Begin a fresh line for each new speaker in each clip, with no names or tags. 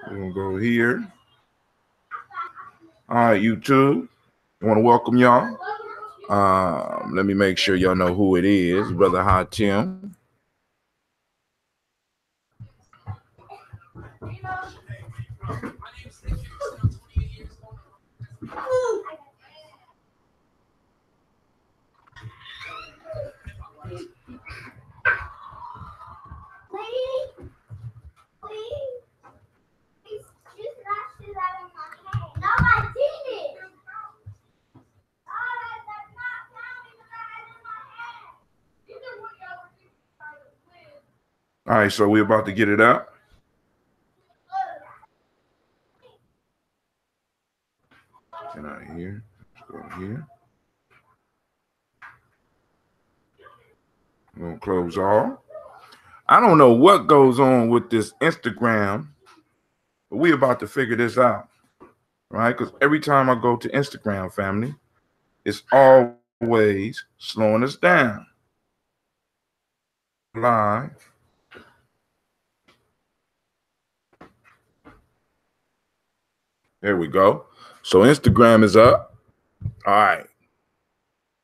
We're gonna go here. All right, YouTube. I want to welcome y'all. Let me make sure y'all know who it is, Brother Hatim. All right, so we're about to get it out. Get out of here. Let's go here. I'm gonna close all. I don't know what goes on with this Instagram, but we're about to figure this out, right? Because every time I go to Instagram, family, it's always slowing us down. Live. There we go. So Instagram is up. All right.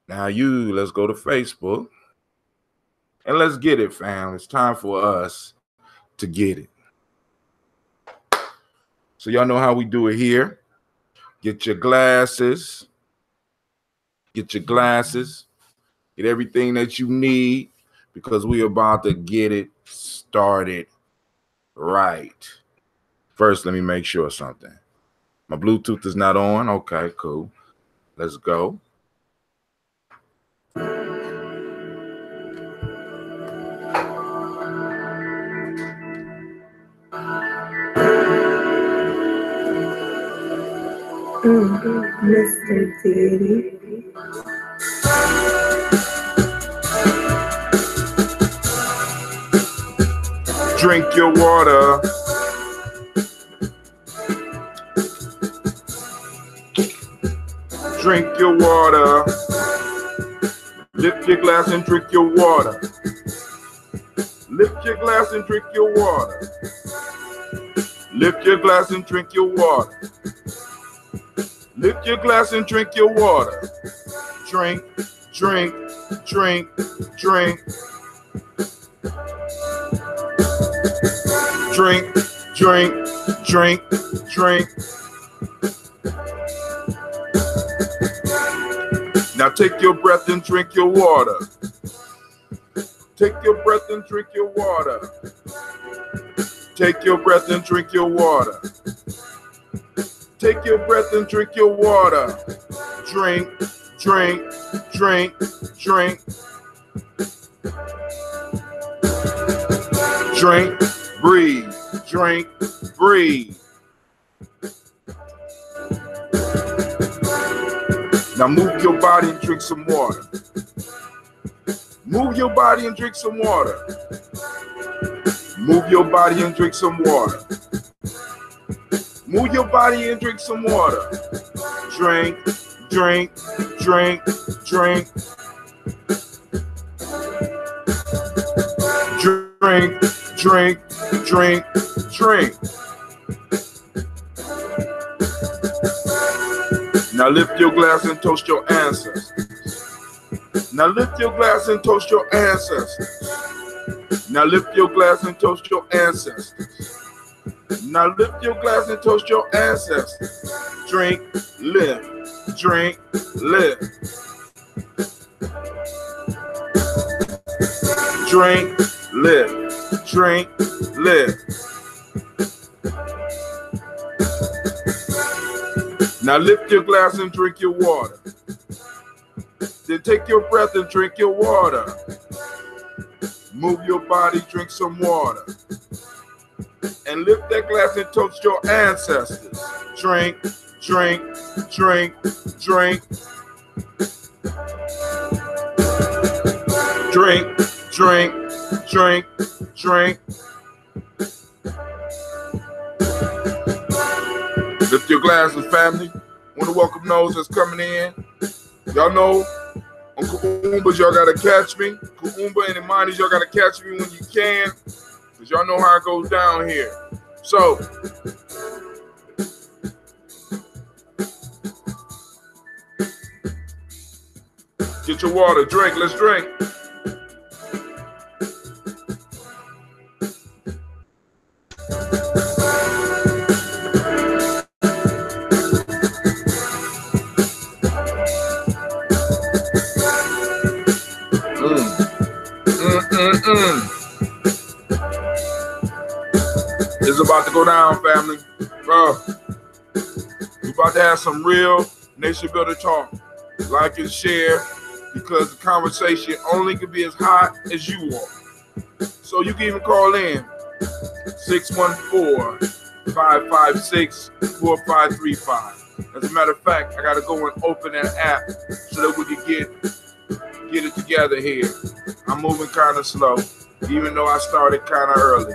Now let's go to Facebook. And let's get it, fam. It's time for us to get it. So y'all know how we do it here. Get your glasses. Get your glasses. Get everything that you need because we're about to get it started right. First, let me make sure of something. My Bluetooth is not on. Okay, cool. Let's go.
Mr. Diddy.
Drink your water. Drink your water. Lift your glass and drink your water. Lift your glass and drink your water. Lift your glass and drink your water. Lift your glass and drink your water. Drink, drink, drink, drink. Drink, drink, drink, drink. Now take your breath and drink your water. Take your breath and drink your water. Take your breath and drink your water. Take your breath and drink your water. Drink, drink, drink, drink. Drink, breathe, drink, breathe. Now move your body and drink some water. Move your body and drink some water. Move your body and drink some water. Move your body and drink some water. Drink, drink, drink, drink. Drink, drink, drink, drink. Now lift your glass and toast your ancestors. Now lift your glass and toast your ancestors. Now lift your glass and toast your ancestors. Now lift your glass and toast your ancestors. Drink, live, drink, live. Drink, live, drink, live. Now lift your glass and drink your water. Then take your breath and drink your water. Move your body, drink some water. And lift that glass and toast your ancestors. Drink, drink, drink, drink. Drink, drink, drink, drink. Lift your glasses, family. Want to welcome those that's coming in. Y'all know on Kuumbas, y'all got to catch me. Kuumba and Imani's, y'all got to catch me when you can. Because y'all know how it goes down here. So, Get your water. Drink. Let's drink. It's about to go down, family. Bro, we're about to have some real nation builder talk. Like and share, because the conversation only can be as hot as you are. So you can even call in 614-556-4535. As a matter of fact, I got to go and open that app so that we can get it together here. I'm moving kind of slow, even though I started kind of early.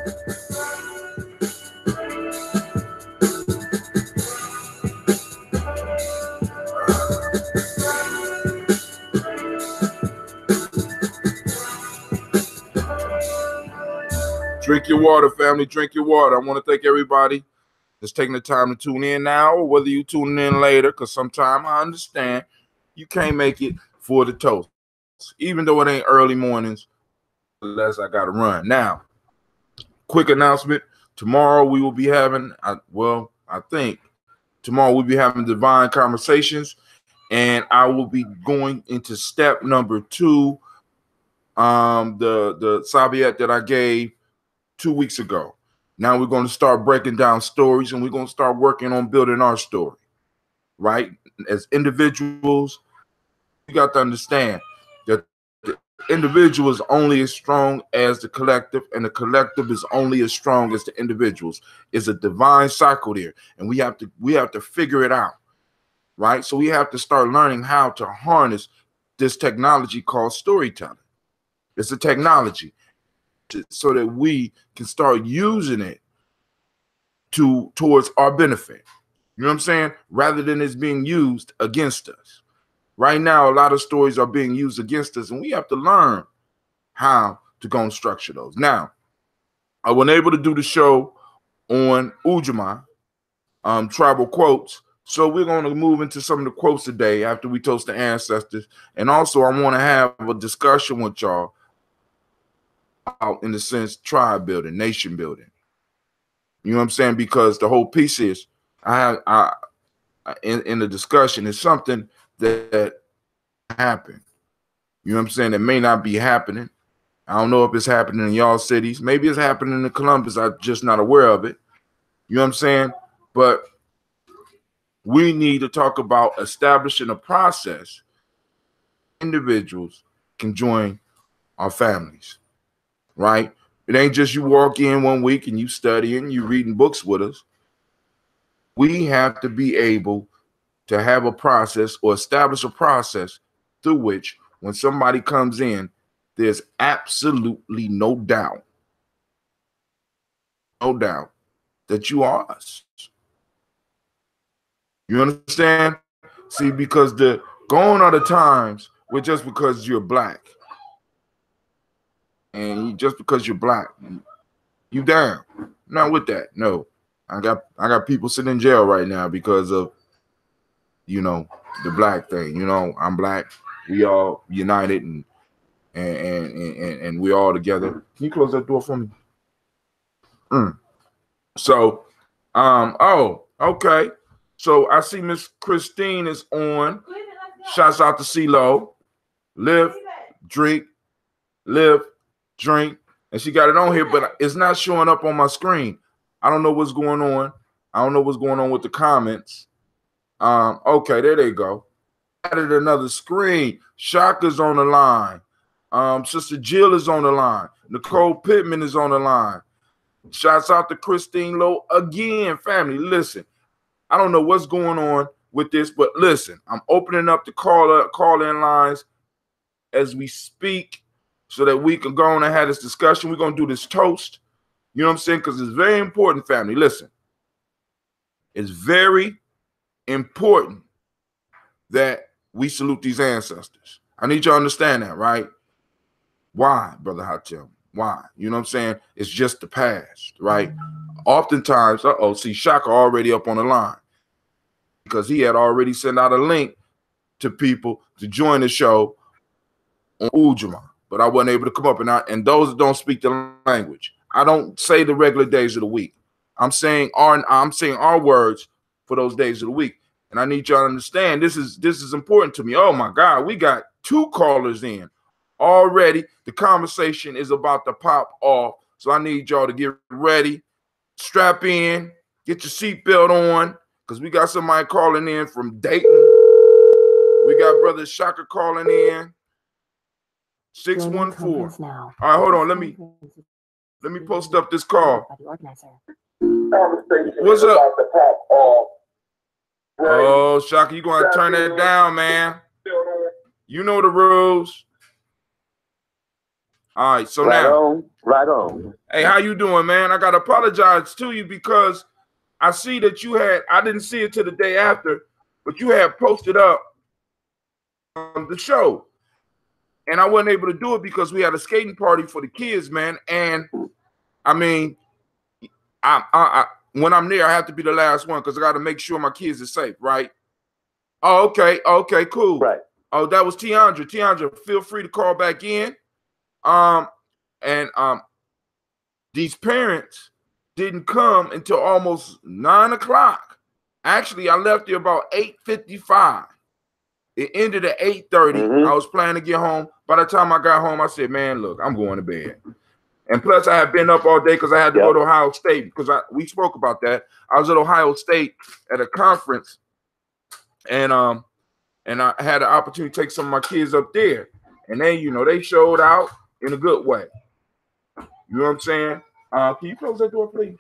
Drink your water, family. Drink your water. I want to thank everybody that's taking the time to tune in now, or whether you tune in later, because sometimes I understand you can't make it for the toast, even though it ain't early mornings, unless I got to run. Now, quick announcement. Tomorrow we will be having, I think tomorrow we'll be having divine conversations, and I will be going into step number 2, the Sabiet that I gave 2 weeks ago. Now we're going to start breaking down stories, and we're going to start working on building our story, right? As individuals, you got to understand that the individual is only as strong as the collective, and the collective is only as strong as the individuals. It's a divine cycle there, and we have to figure it out, right? So we have to start learning how to harness this technology called storytelling. It's a technology, so that we can start using it towards our benefit. You know what I'm saying? Rather than it's being used against us. Right now, a lot of stories are being used against us, and we have to learn how to go and structure those. Now, I wasn't able to do the show on Ujamaa, tribal quotes, so we're going to move into some of the quotes today after we toast the ancestors. And also, I want to have a discussion with y'all out in the sense tribe building, nation building. You know what I'm saying? Because the whole piece is in the discussion is something that happened. You know what I'm saying? That may not be happening. I don't know if it's happening in y'all cities. Maybe it's happening in Columbus. I'm just not aware of it. You know what I'm saying? But we need to talk about establishing a process individuals can join our families. Right? It ain't just you walk in one week and you studying, you reading books with us. We have to be able to have a process or establish a process through which when somebody comes in, there's absolutely no doubt that you are us. You understand? See, because the gone are the times where just because you're black, and just because you're black, you down. Not with that. No, I got people sitting in jail right now because of, you know, the black thing. You know, I'm black. We all united and we all together. Can you close that door for me? So, oh, okay. So I see Miss Christine is on. Shouts out to CeeLo. Live, drink, live, drink. And she got it on here, but it's not showing up on my screen. I don't know what's going on. I don't know what's going on with the comments. Okay, there they go. Added another screen. Shaka's on the line. Sister Jill is on the line. Nicole Pittman is on the line. Shouts out to Christine Lowe again, family. Listen, I don't know what's going on with this, but listen, I'm opening up the call-in lines as we speak so that we can go on and have this discussion. We're going to do this toast. You know what I'm saying? Because it's very important, family. Listen, it's very important that we salute these ancestors. I need you to understand that, right? Why, Brother Hatem? Why? You know what I'm saying? It's just the past, right? Oftentimes, see, Shaka already up on the line because he had already sent out a link to people to join the show on Ujamaa, but I wasn't able to come up. And those that don't speak the language, I don't say the regular days of the week. I'm saying our words for those days of the week. And I need y'all to understand this is important to me. Oh my God, we got 2 callers in already. The conversation is about to pop off. So I need y'all to get ready, strap in, get your seatbelt on, because we got somebody calling in from Dayton. We got Brother Shaka calling in. 614. All right, hold on. Let me post up this call. What's up? Oh, Shaka, you gonna turn that down, man. You know the rules. All right, so
right on.
Hey, how you doing, man? I gotta apologize to you because I see that I didn't see it till the day after, but you had posted up the show. And I wasn't able to do it because we had a skating party for the kids, man. And I mean, I when I'm there, I have to be the last one because I got to make sure my kids are safe, right? Oh, okay. Okay, cool.
Right.
Oh, that was Tiandra. Tiandra, feel free to call back in. These parents didn't come until almost 9 o'clock. Actually, I left there about 8:55. It ended at 8:30. I was planning to get home. By the time I got home, I said, man, look, I'm going to bed. And plus, I had been up all day because I had to go to Ohio State because we spoke about that. I was at Ohio State at a conference, and I had the opportunity to take some of my kids up there. And then, they showed out in a good way. You know what I'm saying? Can you close that door, please?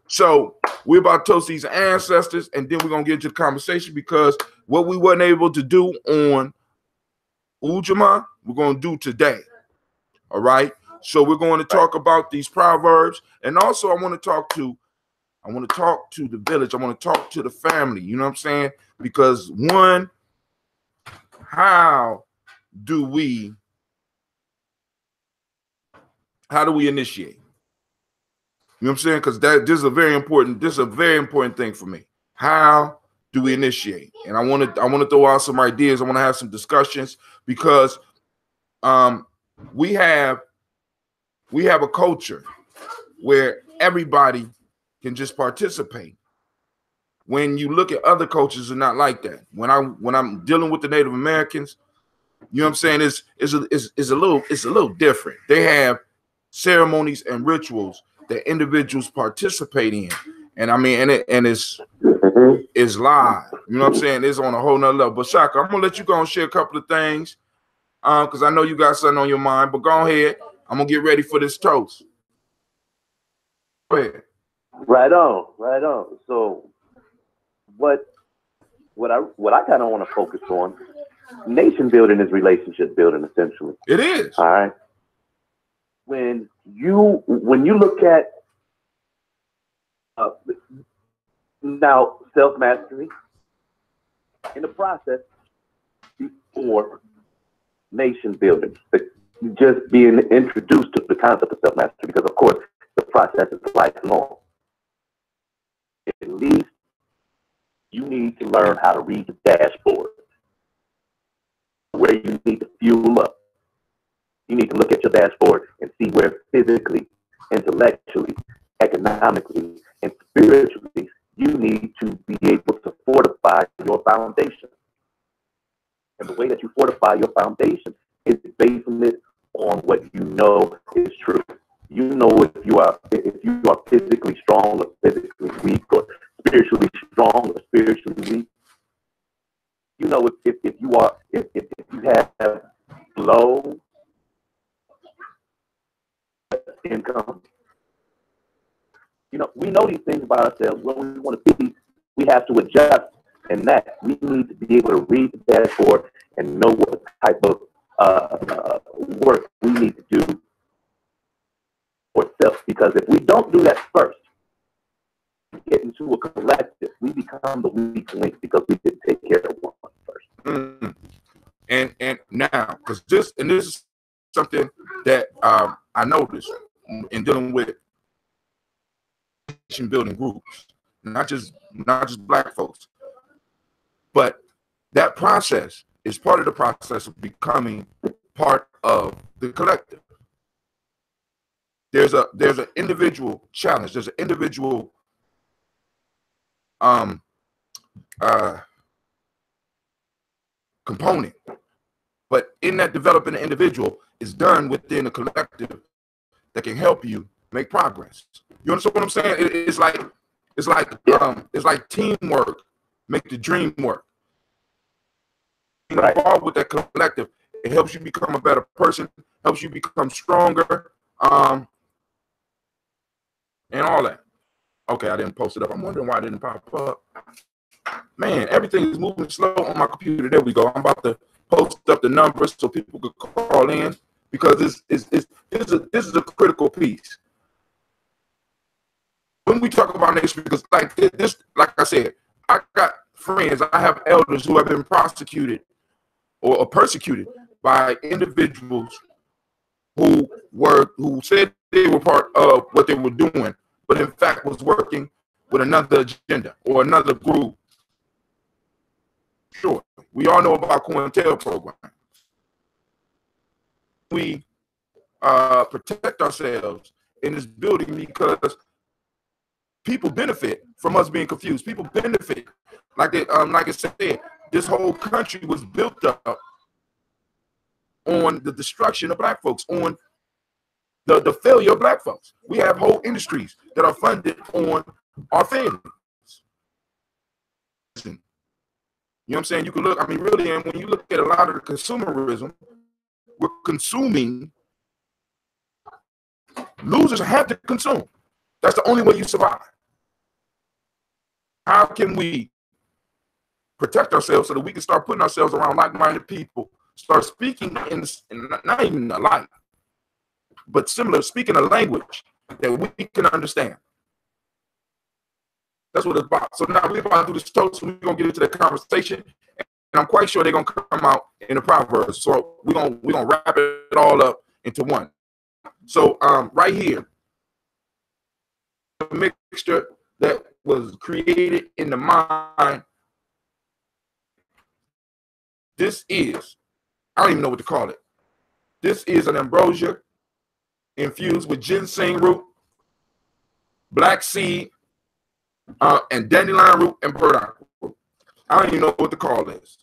So we're about to toast these ancestors, and then we're going to get into the conversation because what we weren't able to do on Ujamaa, we're going to do today. All right? So we're going to talk about these proverbs, and also I want to talk to the village. I want to talk to the family. You know what I'm saying? Because one, how do we initiate? You know what I'm saying? Because this is a very important thing for me. How do we initiate? And I want to throw out some ideas. I want to have some discussions because we have a culture where everybody can just participate. When you look at other cultures, it's not like that. When I'm dealing with the Native Americans, you know what I'm saying? It's a little different. They have ceremonies and rituals that individuals participate in, and I mean, it's live. You know what I'm saying? It's on a whole nother level. But Shaka, I'm gonna let you go and share a couple of things, because I know you got something on your mind. But go ahead. I'm gonna get ready for this toast. Go ahead.
Right on. So, what I kind of want to focus on, nation building is relationship building, essentially.
It is.
All right. When you look at now self-mastery in the process before nation building, just being introduced to the concept of self-mastery, because of course the process is lifelong. At least you need to learn how to read the dashboard, where you need to fuel up. You need to look at your dashboard and see where physically, intellectually, economically, and spiritually you need to be able to fortify your foundation. And the way that you fortify your foundation is basing it on what you know is true. You know if you are physically strong or physically weak, or spiritually strong or spiritually weak. You know if you have low income. We know these things about ourselves. When we want to be, we have to adjust, and that we need to be able to read the dashboard and know what type of work we need to do for self. Because if we don't do that first, we get into a collective, we become the weak link because we didn't take care of one first.
And now, because this is something that I noticed in dealing with nation building groups, not just Black folks, but that process is part of the process of becoming part of the collective. There's an individual challenge. There's an individual component, but in that developing the individual is done within a collective that can help you make progress. You understand what I'm saying? It's like teamwork make the dream work. Being involved with that collective, it helps you become a better person, helps you become stronger, and all that. Okay, I didn't post it up. I'm wondering why it didn't pop up. Man, everything is moving slow on my computer. There we go. I'm about to post up the numbers so people could call in, because this is a critical piece. When we talk about nation, because like this, like I said, I got friends, I have elders who have been prosecuted or persecuted by individuals who said they were part of what they were doing, but in fact was working with another agenda or another group. Sure, we all know about COINTEL program. We protect ourselves in this building because people benefit from us being confused. People benefit, like I said, this whole country was built up on the destruction of black folks, on the failure of black folks. We have whole industries that are funded on our failures. You know what I'm saying? You can look, I mean, really, and when you look at a lot of the consumerism, we're consuming. Losers have to consume. That's the only way you survive. How can we protect ourselves so that we can start putting ourselves around like-minded people, start speaking in not even alike, but similar, speaking a language that we can understand? That's what it's about. So now we're about to do this toast, and we're going to get into the conversation, and I'm quite sure they're going to come out in the Proverbs. So we're gonna wrap it all up into one. So right here, a mixture that was created in the mind. This is, I don't even know what to call it. This is an ambrosia infused with ginseng root, black seed, and dandelion root and burdock root. I don't even know what to call this.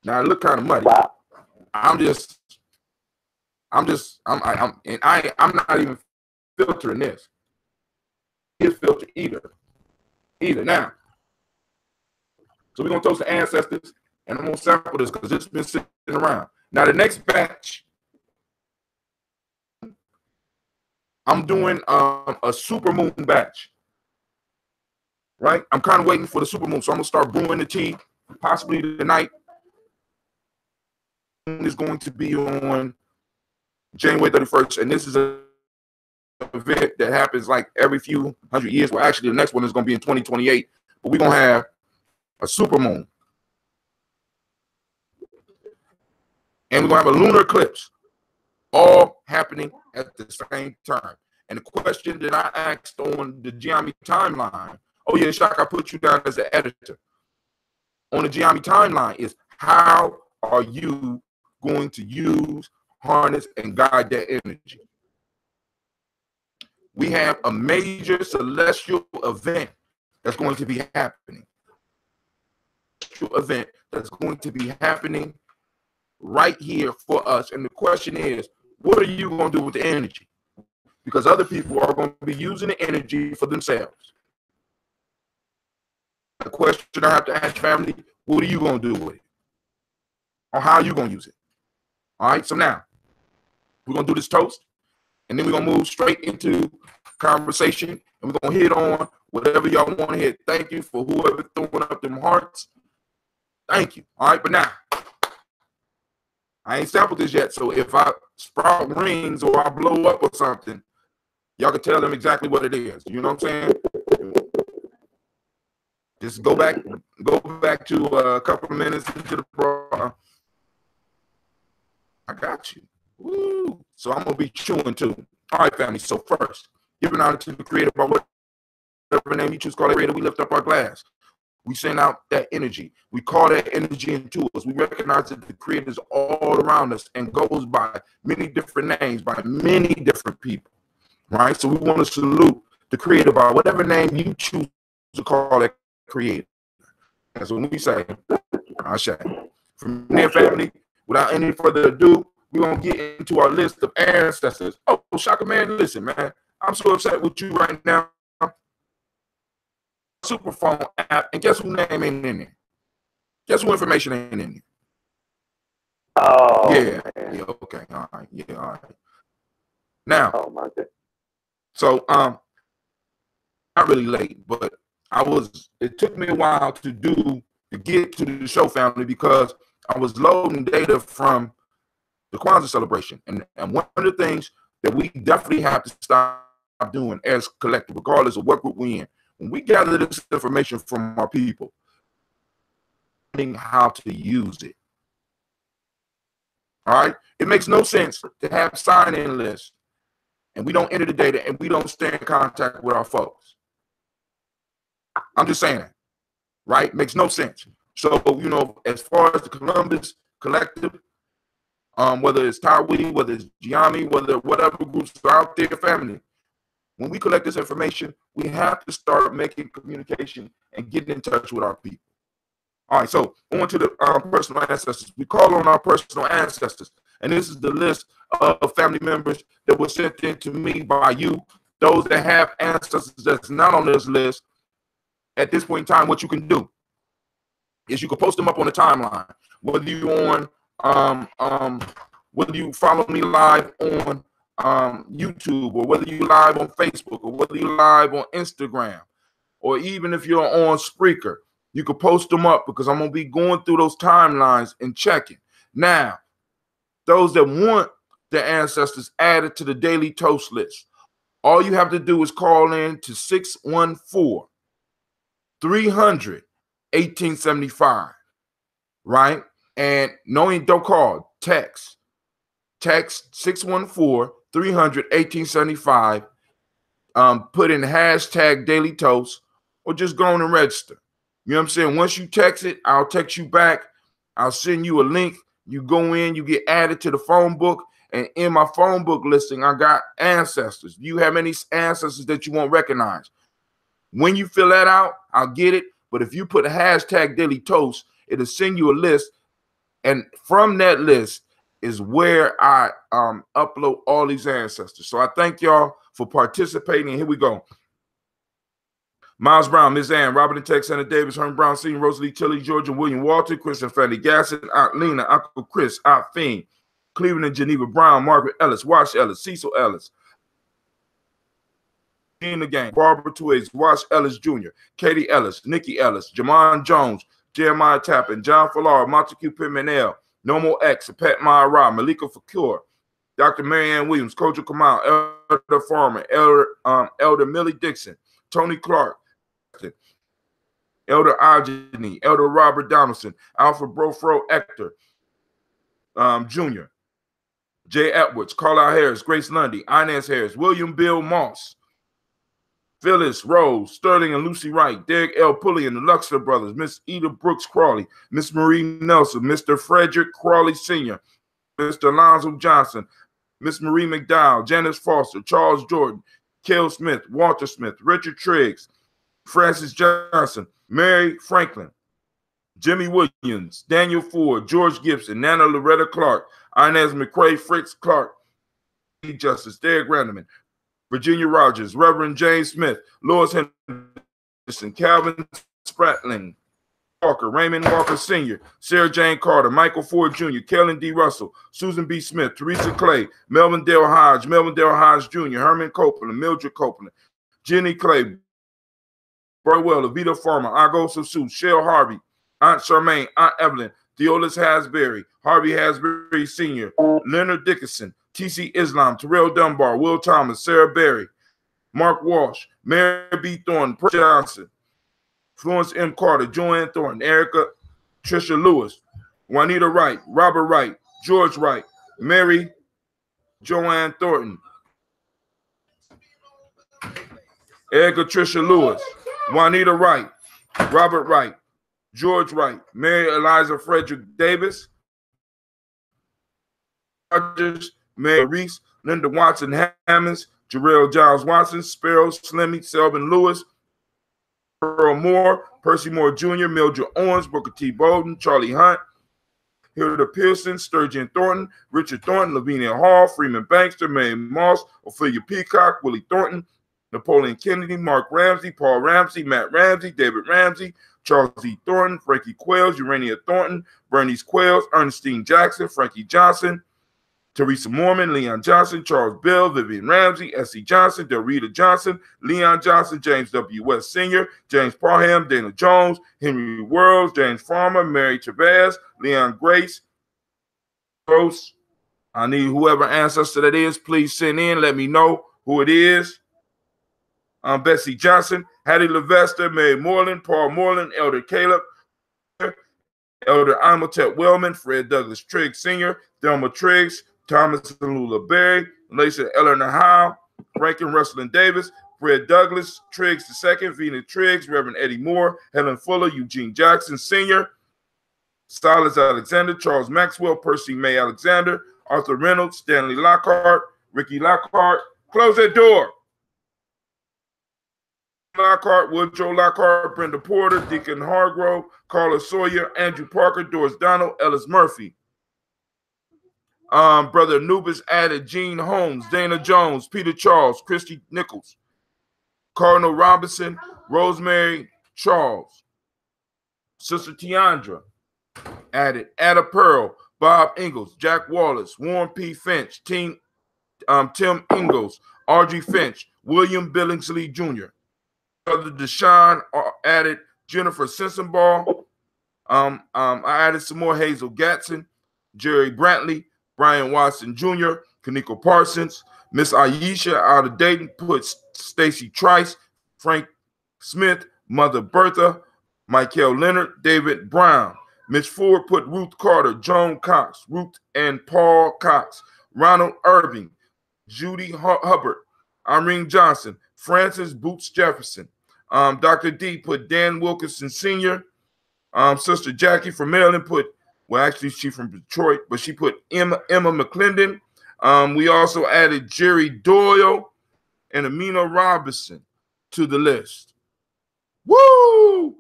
Now it look kind of muddy.
Wow.
I'm not even filtering this. It's filtered either now. So we're gonna toast the ancestors, and I'm gonna sample this because it's been sitting around. Now the next batch, I'm doing a super moon batch. Right? I'm kind of waiting for the super moon, so I'm gonna start brewing the tea possibly tonight. Is going to be on January 31st, and this is an event that happens like every few hundred years. Well, actually, the next one is going to be in 2028, but we're going to have a super moon, and we're going to have a lunar eclipse, all happening at the same time. And the question that I asked on the Gye-Nyame timeline, oh yeah, Shock, I put you down as an editor on the Gye-Nyame timeline, is how are you going to use, harness, and guide that energy? We have a major celestial event that's going to be happening. Event that's going to be happening right here for us. And the question is, what are you going to do with the energy? Because other people are going to be using the energy for themselves. The question I have to ask family, what are you going to do with it? Or how are you going to use it? All right, so now we're going to do this toast, and then we're going to move straight into conversation, and we're going to hit on whatever y'all want to hit. Thank you for whoever throwing up them hearts. Thank you. All right, but now, I ain't sampled this yet, so if I sprout rings or I blow up or something, y'all can tell them exactly what it is. You know what I'm saying? Just go back to a couple of minutes into the program. I got you. Woo. So I'm going to be chewing too. All right, family. So first, giving honor to the creator by whatever name you choose, call it creator, we lift up our glass. We send out that energy. We call that energy into us. We recognize that the Creator is all around us and goes by many different names, by many different people, right? So we want to salute the Creator by whatever name you choose to call that Creator. And so when we say, Ashe, from there, family, without any further ado, we're going to get into our list of ancestors. Oh, Shaka, man, listen, man. I'm so upset with you right now. Superphone app, and guess who name ain't in there? Guess who information ain't in there?
Oh,
yeah,
man.
yeah, okay, all right, yeah, all right. Now,
oh my God.
So not really late, but it took me a while to get to the show, family, because I was loading data from the Kwanzaa celebration, and one of the things that we definitely have to stop doing as collective, regardless of what group we're in, when we gather this information from our people, how to use it. All right, it makes no sense to have sign-in lists and we don't enter the data and we don't stay in contact with our folks. I'm just saying that, right? Makes no sense. So, you know, as far as the Columbus Collective, whether it's Tawi, whether it's Gye-Nyame, whatever groups are out there, family, when we collect this information, we have to start making communication and getting in touch with our people. All right, so on to the personal ancestors. We call on our personal ancestors, and this is the list of family members that were sent in to me by you. Those that have ancestors that's not on this list, at this point in time, what you can do is you can post them up on the timeline. Whether you whether you follow me live on YouTube, or whether you live on Facebook, or whether you live on Instagram, or even if you're on Spreaker, you can post them up because I'm going to be going through those timelines and checking. Now, those that want their ancestors added to the daily toast list, all you have to do is call in to 614-300-1875, right? And don't call, text 614-300-1875, put in hashtag daily toast, or just go on and register. You know what I'm saying? Once you text it, I'll text you back. I'll send you a link. You go in, you get added to the phone book. And in my phone book listing, I got ancestors. You have any ancestors that you won't recognize? When you fill that out, I'll get it. But if you put a hashtag daily toast, it'll send you a list. And from that list is where I upload all these ancestors. So I thank y'all for participating. And here we go. Miles Brown, Ms. Ann, Robert and Tex, Anna Davis, Herman Brown, Sr., Rosalie Tilly, Georgia, William Walter, Christian Fanny Gasson, Aunt Lena, Uncle Chris, Aunt Fiend, Cleveland and Geneva Brown, Margaret Ellis, Wash Ellis, Cecil Ellis, in the game, Barbara Twigs, Wash Ellis Jr., Katie Ellis, Nikki Ellis, Jamon Jones, Jeremiah Tappan, John Fallar, Montague Pimenel, Nomo X, Pat Myra, Malika Fakur, Dr. Marianne Williams, Kojo Kamal, Elder Farmer, Elder Millie Dixon, Tony Clark, Elder Ajani, Elder Robert Donaldson, Alfred Brofro Ector, Jr., Jay Edwards, Carlisle Harris, Grace Lundy, Inez Harris, William Bill Moss, Phyllis Rose, Sterling and Lucy Wright, Derek L. Pulley and the Luxor Brothers, Miss Eda Brooks Crawley, Miss Marie Nelson, Mr. Frederick Crawley Sr., Mr. Alonzo Johnson, Miss Marie McDowell, Janice Foster, Charles Jordan, Kel Smith, Walter Smith, Richard Triggs, Francis Johnson, Mary Franklin, Jimmy Williams, Daniel Ford, George Gibson, Nana Loretta Clark, Inez McCrae, Fritz Clark, Justice, Derek Randerman, Virginia Rogers, Reverend James Smith, Lois Henderson, Calvin Spratling, Walker, Raymond Walker Sr., Sarah Jane Carter, Michael Ford Jr., Kellen D. Russell, Susan B. Smith, Teresa Clay, Melvin Dale Hodge Jr., Herman Copeland, Mildred Copeland, Jenny Clay, Burwell, Evita Farmer, Agos of Sue, Shell Harvey, Aunt Charmaine, Aunt Evelyn, Theolis Hasbury, Harvey Hasbury Sr., Leonard Dickinson, T.C. Islam, Terrell Dunbar, Will Thomas, Sarah Berry, Mark Walsh, Mary B. Thornton, Prince Johnson, Florence M. Carter, Joanne Thornton, Erica Tricia Lewis, Juanita Wright, Robert Wright, George Wright, Mary Joanne Thornton, Erica Tricia Lewis, Juanita Wright, Robert Wright, George Wright, Mary Eliza Frederick Davis, Rogers, Mary Reese, Linda Watson Hammonds, Jarrell Giles Watson, Sparrow, Slimmy, Selvin Lewis, Earl Moore, Percy Moore Jr., Mildred Owens, Booker T. Bowden, Charlie Hunt, Hilda Pearson, Sturgeon Thornton, Richard Thornton, Lavinia Hall, Freeman Bankster, Mary Moss, Ophelia Peacock, Willie Thornton, Napoleon Kennedy, Mark Ramsey, Paul Ramsey, Matt Ramsey, David Ramsey, Charles E. Thornton, Frankie Quails, Urania Thornton, Bernice Quails, Ernestine Jackson, Frankie Johnson, Teresa Mormon, Leon Johnson, Charles Bell, Vivian Ramsey, S.E. Johnson, Dorita Johnson, Leon Johnson, James W. West Sr., James Parham, Dana Jones, Henry Worlds, James Farmer, Mary Chavez, Leon Grace, Gross. I need whoever ancestor that is, please send in. Let me know who it is. Betsy Johnson, Hattie Levester, Mary Moreland, Paul Moreland, Elder Caleb, Elder Imhotep Wellman, Fred Douglas Triggs Sr., Thelma Triggs, Thomas and Lula Berry, Lisa Eleanor Howe, Rankin Russell Davis, Fred Douglas Triggs II, Vena Triggs, Reverend Eddie Moore, Helen Fuller, Eugene Jackson Sr., Silas Alexander, Charles Maxwell, Percy May Alexander, Arthur Reynolds, Stanley Lockhart, Ricky Lockhart. Close that door. Lockhart, Woodrow Lockhart, Brenda Porter, Deacon Hargrove, Carla Sawyer, Andrew Parker, Doris Donald, Ellis Murphy. Brother Anubis added Gene Holmes, Dana Jones, Peter Charles, Christy Nichols, Cardinal Robinson, Rosemary Charles. Sister Tiandra added Ada Pearl, Bob Ingalls, Jack Wallace, Warren P. Finch, Tim Ingalls, Audrey Finch, William Billingsley Jr. Brother Deshaun added Jennifer Sensenball. I added some more Hazel Gatson, Jerry Brantley, Brian Watson Jr., Kaniko Parsons, Miss Aisha out of Dayton put Stacy Trice, Frank Smith, Mother Bertha, Michael Leonard, David Brown. Mitch Ford put Ruth Carter, Joan Cox, Ruth and Paul Cox, Ronald Irving, Judy Hubbard, Irene Johnson, Francis Boots Jefferson. Dr. D put Dan Wilkinson Sr. Sister Jackie from Maryland put, well, actually, she's from Detroit, but she put Emma McClendon. We also added Jerry Doyle and Amina Robinson to the list. Woo!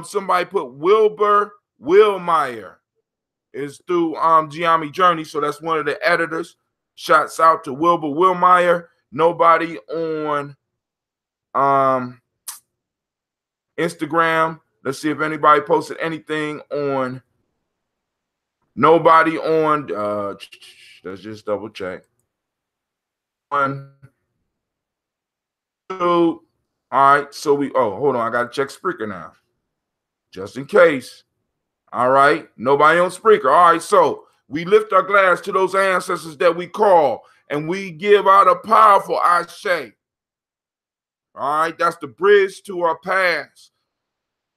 Somebody put Wilbur Willmeyer is through Gye-Nyame Journey, so that's one of the editors. Shouts out to Wilbur Willmeyer. Nobody on Instagram. Let's see if anybody posted anything on. Nobody on. Let's just double check. 1, 2. All right. So we. Oh, hold on. I gotta check Spreaker now, just in case. All right. Nobody on Spreaker. All right. So we lift our glass to those ancestors that we call, and we give out a powerful ashe. All right. That's the bridge to our past,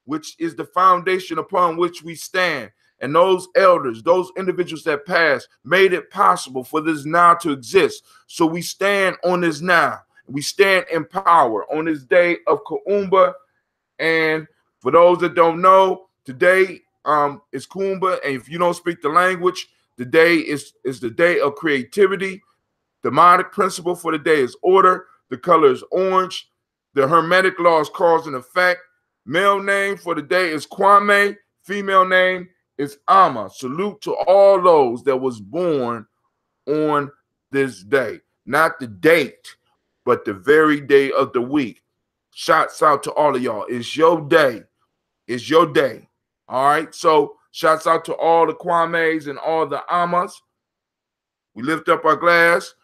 which is the foundation upon which we stand. And those elders, those individuals that passed, made it possible for this now to exist. So we stand on this now. We stand in power on this day of Kuumba. And for those that don't know, today is Kuumba. And if you don't speak the language, the day is the day of creativity. The demonic principle for the day is order. The color is orange. The hermetic law is cause and effect. Male name for the day is Kwame. Female name is Ama. Salute to all those that was born on this day. Not the date, but the very day of the week. Shouts out to all of y'all. It's your day. It's your day. All right. So shouts out to all the Kwames and all the Amas. We lift up our glass.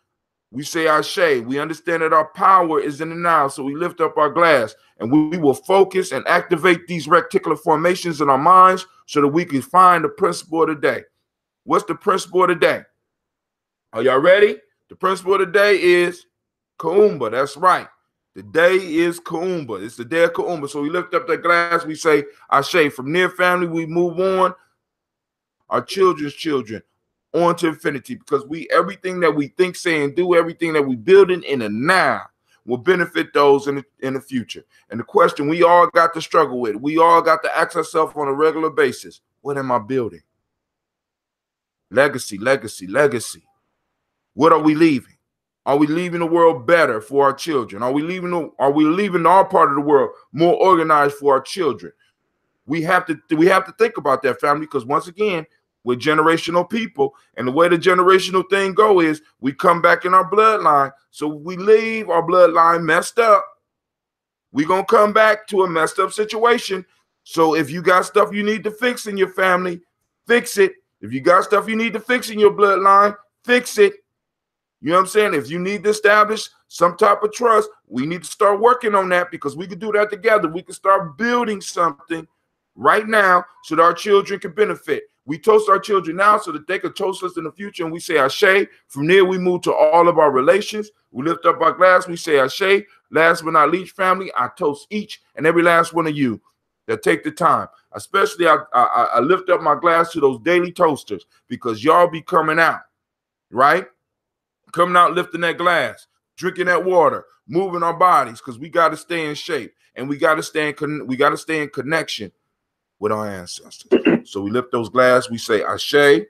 We say ashe. We understand that our power is in the now, so we lift up our glass, and we will focus and activate these reticular formations in our minds so that we can find the principle of the day. What's the principle of the day? Are y'all ready? The principle of the day is Kuumba. That's right. The day is Kuumba. It's the day of Kuumba. So we lift up that glass. We say ashe. From near family, we move on. Our children's children. On to infinity, because everything that we think, say, and do, everything that we building in the now, will benefit those in the future. And the question we all got to struggle with, we all got to ask ourselves on a regular basis, what am I building? Legacy, legacy, legacy. What are we leaving? Are we leaving the world better for our children? Are we leaving our part of the world more organized for our children? We have to think about that, family, because once again, we're generational people, and the way the generational thing go is we come back in our bloodline. So we leave our bloodline messed up. We're gonna come back to a messed up situation. So if you got stuff you need to fix in your family, fix it. If you got stuff you need to fix in your bloodline, fix it. You know what I'm saying? If you need to establish some type of trust, we need to start working on that, because we can do that together. We can start building something right now so that our children can benefit. We toast our children now so that they can toast us in the future, and we say Ashe. From there, we move to all of our relations. We lift up our glass. We say Ashe. Last but not least, family, I toast each and every last one of you that take the time. Especially, I lift up my glass to those daily toasters, because y'all be coming out, right? Coming out, lifting that glass, drinking that water, moving our bodies, because we got to stay in shape, and we got to stay in connection with our ancestors. So we lift those glasses, we say Ashe,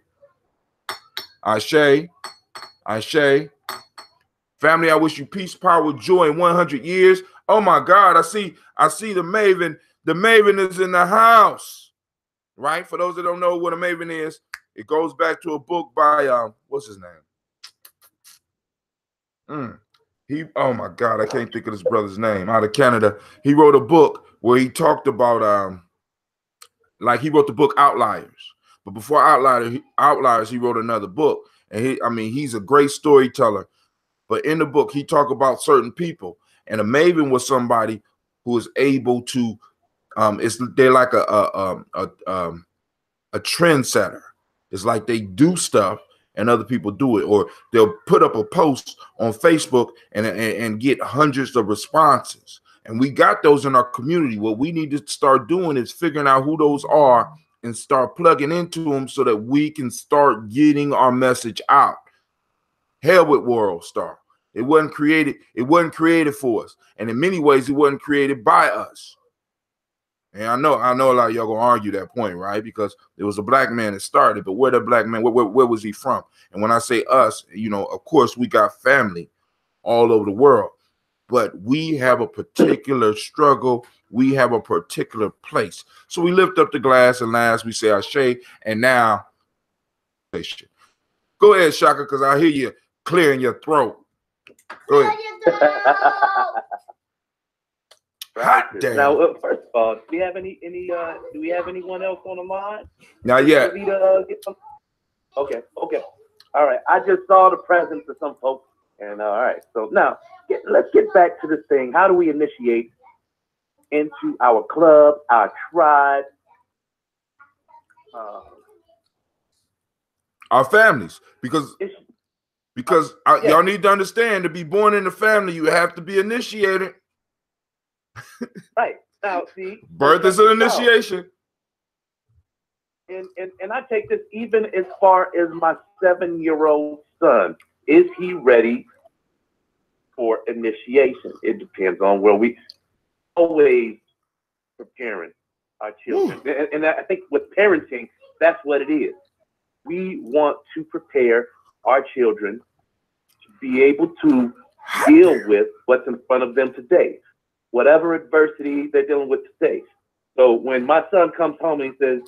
Ashe, Ashe. Family, I wish you peace, power, joy in 100 years. Oh my God, I see the Maven. The Maven is in the house, right? For those that don't know what a Maven is, it goes back to a book by what's his name? Oh my God, I can't think of this brother's name, out of Canada. He wrote a book where he talked about he wrote the book Outliers. But before Outliers, he wrote another book. And he's a great storyteller. But in the book, he talked about certain people. And a Maven was somebody who is able to they're like a trendsetter. It's like they do stuff and other people do it, or they'll put up a post on Facebook and get hundreds of responses. And we got those in our community. What we need to start doing is figuring out who those are and start plugging into them so that we can start getting our message out. Hell with World Star. It wasn't created for us. And in many ways, it wasn't created by us. And I know a lot of y'all gonna argue that point, right? Because there was a black man that started, but where the black man, where was he from? And when I say us, of course, we got family all over the world, but we have a particular struggle. We have a particular place. So we lift up the glass, and last we say Ashe, and now, go ahead, Shaka, because I hear you clearing your throat. Go ahead.
Hot damn. Now, first of all, do we have anyone else on the line?
Not yet.
Okay. All right. I just saw the presence of some folks, and all right. So now, let's get back to this thing. How do we initiate into our club, our tribe,
our families? Because y'all need to understand, to be born in the family, you have to be initiated.
Right. Now, see,
birth is an initiation.
And I take this even as far as my 7-year-old son. Is he ready for initiation? It depends on where we always preparing our children. And I think with parenting, that's what it is. We want to prepare our children to be able to deal with what's in front of them today, whatever adversity they're dealing with today. So when my son comes home and he says,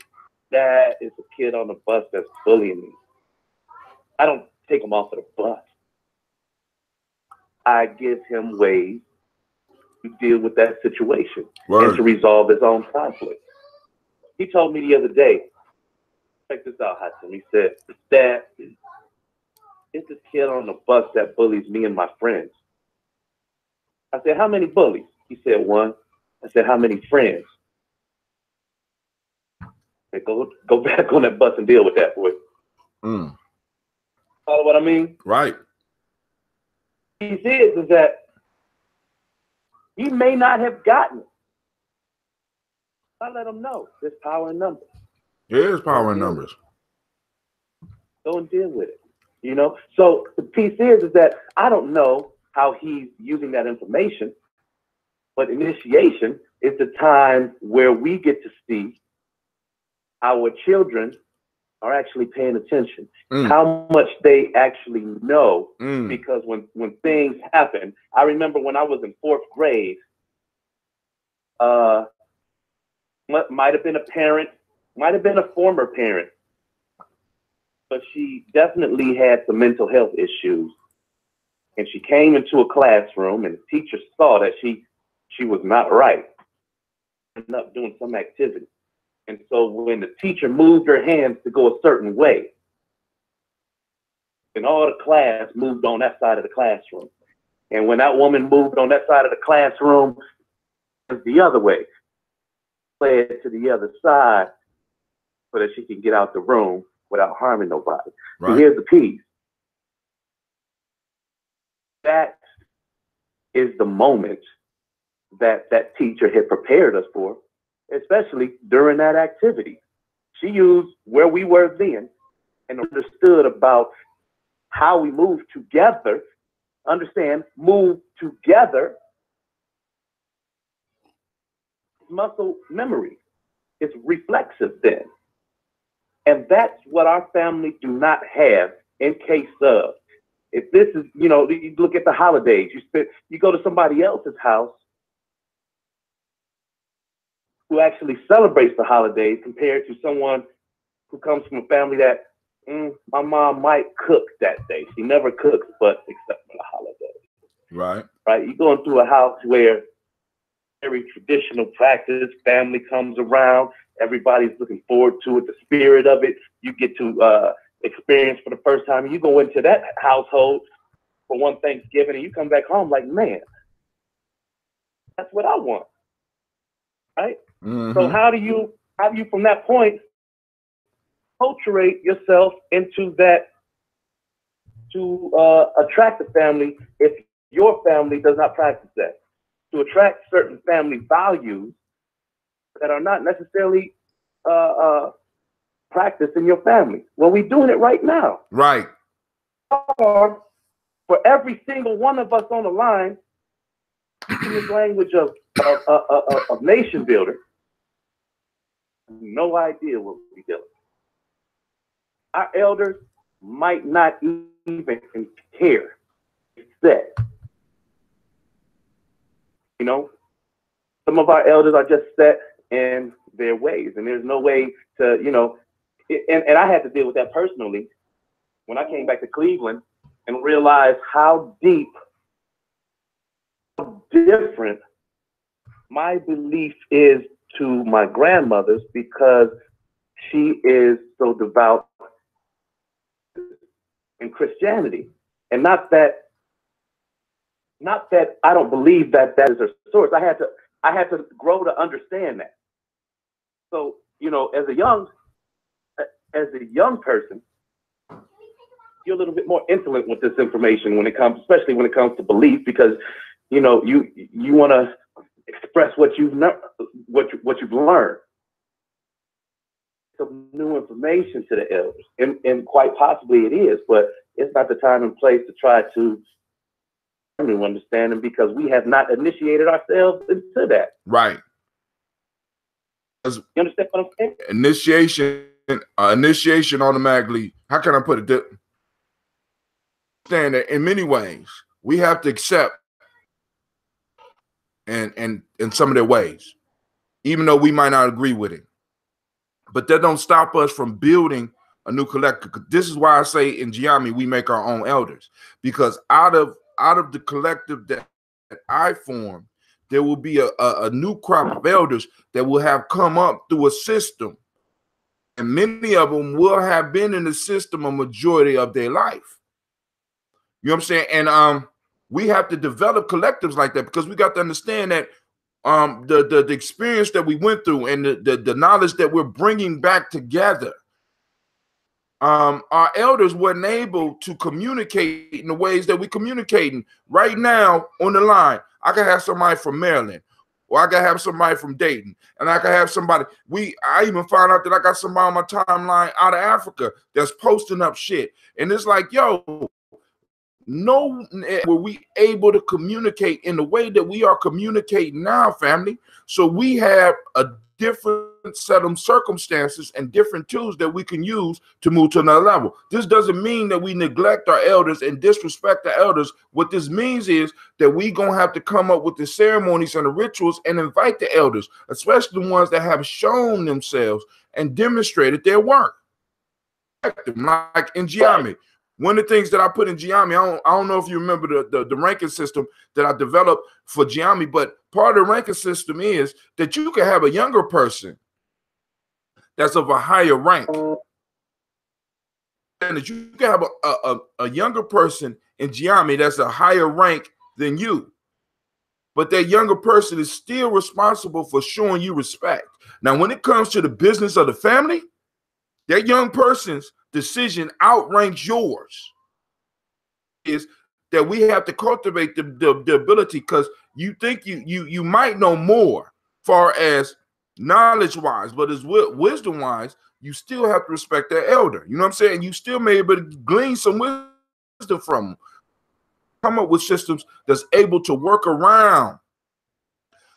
"Dad, is a kid on the bus that's bullying me," I don't take him off of the bus. I give him ways to deal with that situation and to resolve his own conflict. He told me the other day, check this out, Hudson. He said, "Dad, it's this kid on the bus that bullies me and my friends." I said, "How many bullies?" He said, "1." I said, "How many friends?" I said, go back on that bus and deal with that, boy. Follow what I mean?
Right.
He says is that he may not have gotten it. I let him know there's power in numbers.
There is power in numbers.
Go and deal with it. So the piece is that I don't know how he's using that information. But initiation is the time where we get to see our children are actually paying attention, how much they actually know. Because when things happen, I remember when I was in 4th grade, might have been a parent, might have been a former parent, but she definitely had some mental health issues. And she came into a classroom and the teacher saw that she was not right. Ended up doing some activity. And so when the teacher moved her hands to go a certain way, and all the class moved on that side of the classroom. And when that woman moved on that side of the classroom, it was the other way, fled to the other side so that she can get out the room without harming nobody. Right. So here's the piece. That is the moment that that teacher had prepared us for, especially during that activity. She used where we were then and understood about how we move together. Understand, move together. Muscle memory. It's reflexive then. And that's what our family do not have in case of. If this is, you know, you look at the holidays, you go to somebody else's house who actually celebrates the holidays compared to someone who comes from a family that my mom might cook that day. She never cooks, but except for the holidays.
Right.
Right. You're going through a house where very traditional practice, family comes around, everybody's looking forward to it, the spirit of it. You get to experience for the first time. You go into that household for one Thanksgiving and you come back home like, man, that's what I want. Right? So how do you from that point acculturate yourself into that to attract a family if your family does not practice that? To attract certain family values that are not necessarily practiced in your family. Well, we're doing it right now.
Right.
For every single one of us on the line, in this language of nation builder, no idea what we're doing. Our elders might not even care. Set. You know, some of our elders are just set in their ways, and there's no way to, you know, and I had to deal with that personally when I came back to Cleveland and realized how deep, how different my belief is to my grandmother's, because she is so devout in Christianity. And not that I don't believe that that is her source. I had to grow to understand that. So, you know, as a young person, you're a little bit more intimate with this information when it comes, especially when it comes to belief, because, you know, you want to express what you've learned. Some new information to the elders, and quite possibly it is, but it's not the time and place to try to understand them, because we have not initiated ourselves into that. Right. You understand what I'm saying?
Initiation automatically. How can I put it? Understand that in many ways we have to accept and in some of their ways, even though we might not agree with it. But that don't stop us from building a new collective. This is why I say in Gye-Nyame we make our own elders, because out of the collective that I form, there will be a new crop of elders that will have come up through a system, and many of them will have been in the system a majority of their life. You know what I'm saying? And we have to develop collectives like that, because we got to understand that the experience that we went through and the knowledge that we're bringing back together, our elders weren't able to communicate in the ways that we're communicating right now on the line. I could have somebody from Maryland, or I could have somebody from Dayton, and I could have somebody. I even found out that I got somebody on my timeline out of Africa that's posting up shit, and it's like, yo, no, were we able to communicate in the way that we are communicating now, family. So we have a different set of circumstances and different tools that we can use to move to another level. This doesn't mean that we neglect our elders and disrespect the elders. What this means is that we gonna have to come up with the ceremonies and the rituals and invite the elders, especially the ones that have shown themselves and demonstrated their work. Like in Gye-Nyame. One of the things that I put in Gye-Nyame, I don't know if you remember the ranking system that I developed for Gye-Nyame, but part of the ranking system is that you can have a younger person that's of a higher rank. And that you can have a younger person in Gye-Nyame that's a higher rank than you. But that younger person is still responsible for showing you respect. Now, when it comes to the business of the family, that young person's decision outranks yours. Is that we have to cultivate the ability, because you think you might know more far as knowledge-wise, but as wisdom-wise, you still have to respect that elder. You know what I'm saying? You still may be able to glean some wisdom from them. Come up with systems that's able to work around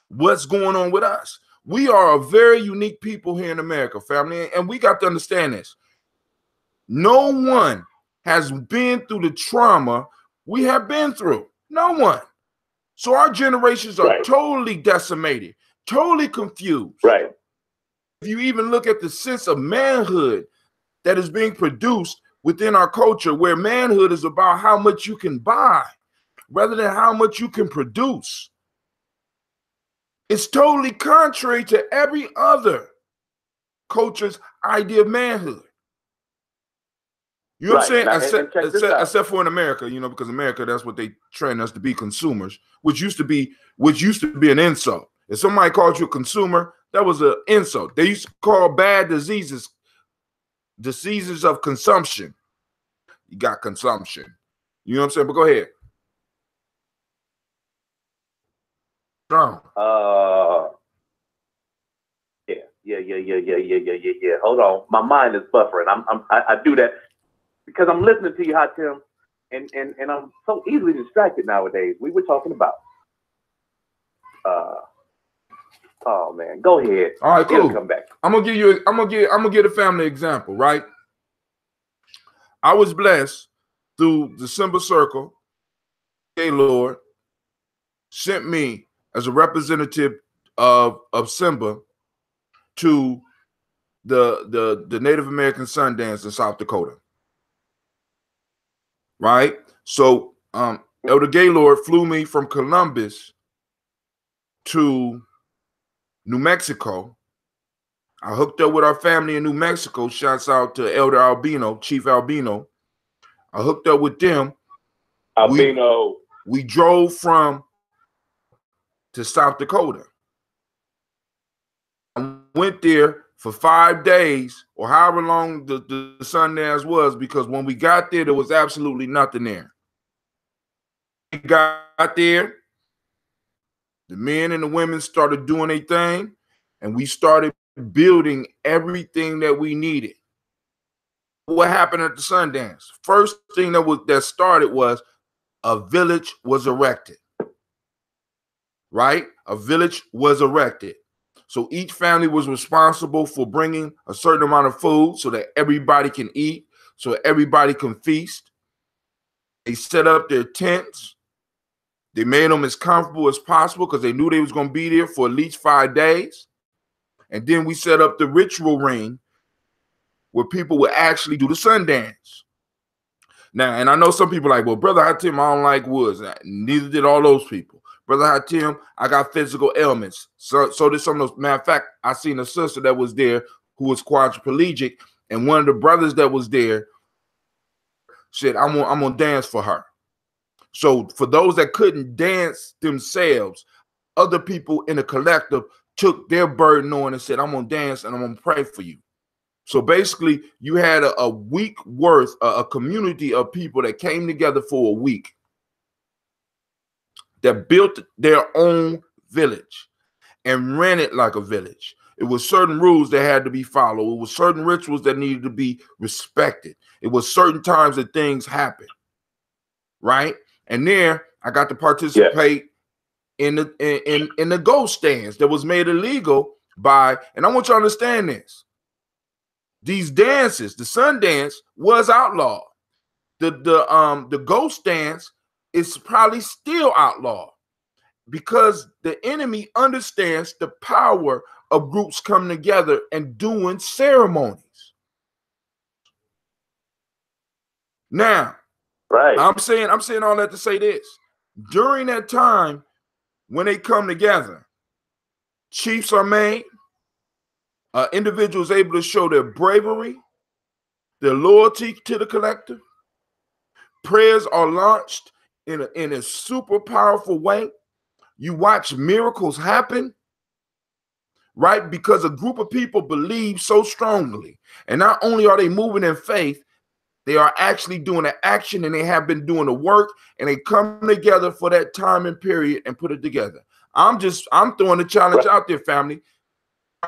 what's going on with us. We are a very unique people here in America, family, and we got to understand this. No one has been through the trauma we have been through. No one. So our generations are totally decimated, totally confused.
Right.
If you even look at the sense of manhood that is being produced within our culture, where manhood is about how much you can buy rather than how much you can produce, it's totally contrary to every other culture's idea of manhood. You know what I'm saying? Except for in America, you know, because America, that's what they train us to be, consumers, which used to be an insult. If somebody called you a consumer, that was an insult. They used to call bad diseases of consumption. You got consumption. You know what I'm saying? But go ahead.
Yeah. Hold on. My mind is buffering. I do that because I'm listening to you, Hatim, and I'm so easily distracted nowadays. We were talking about oh man, go ahead.
All right, cool.
Come back.
I'm gonna give a family example, right? I was blessed through the Simba Circle. Lord sent me as a representative of Simba to the Native American Sundance in South Dakota. Right? So Elder Gaylord flew me from Columbus to New Mexico. I hooked up with our family in New Mexico. Shouts out to Elder Albino, Chief Albino. I hooked up with them.
Albino.
We drove to South Dakota. I went there for 5 days, or however long the Sundance was, because when we got there was absolutely nothing there. We got there, the men and the women started doing their thing, and we started building everything that we needed. What happened at the Sundance? First thing that started was a village was erected. Right? A village was erected. So each family was responsible for bringing a certain amount of food so that everybody can eat, so everybody can feast. They set up their tents. They made them as comfortable as possible because they knew they was going to be there for at least 5 days. And then we set up the ritual ring where people would actually do the Sundance. Now, and I know some people are like, well, Brother Hatim, I don't like woods. Neither did all those people. Brother Hatim, I got physical ailments. So did some of those. Matter of fact, I seen a sister that was there who was quadriplegic, and one of the brothers that was there said, I'm gonna dance for her. So for those that couldn't dance themselves, other people in the collective took their burden on and said, I'm gonna dance and I'm gonna pray for you. So basically, you had a week worth, a community of people that came together for a week, that built their own village and ran it like a village. It was certain rules that had to be followed. It was certain rituals that needed to be respected. It was certain times that things happened. right? And there I got to participate in the ghost dance that was made illegal by, and I want you to understand this. These dances, the sun dance was outlawed. The ghost dance is probably still outlawed because the enemy understands the power of groups coming together and doing ceremonies. Now, I'm saying all that to say this. During that time, when they come together, chiefs are made, individuals able to show their bravery, their loyalty to the collective. Prayers are launched in a super powerful way. You watch miracles happen, right? Because a group of people believe so strongly. And not only are they moving in faith, they are actually doing the action, and they have been doing the work, and they come together for that time and period and put it together. I'm throwing the challenge out there, family.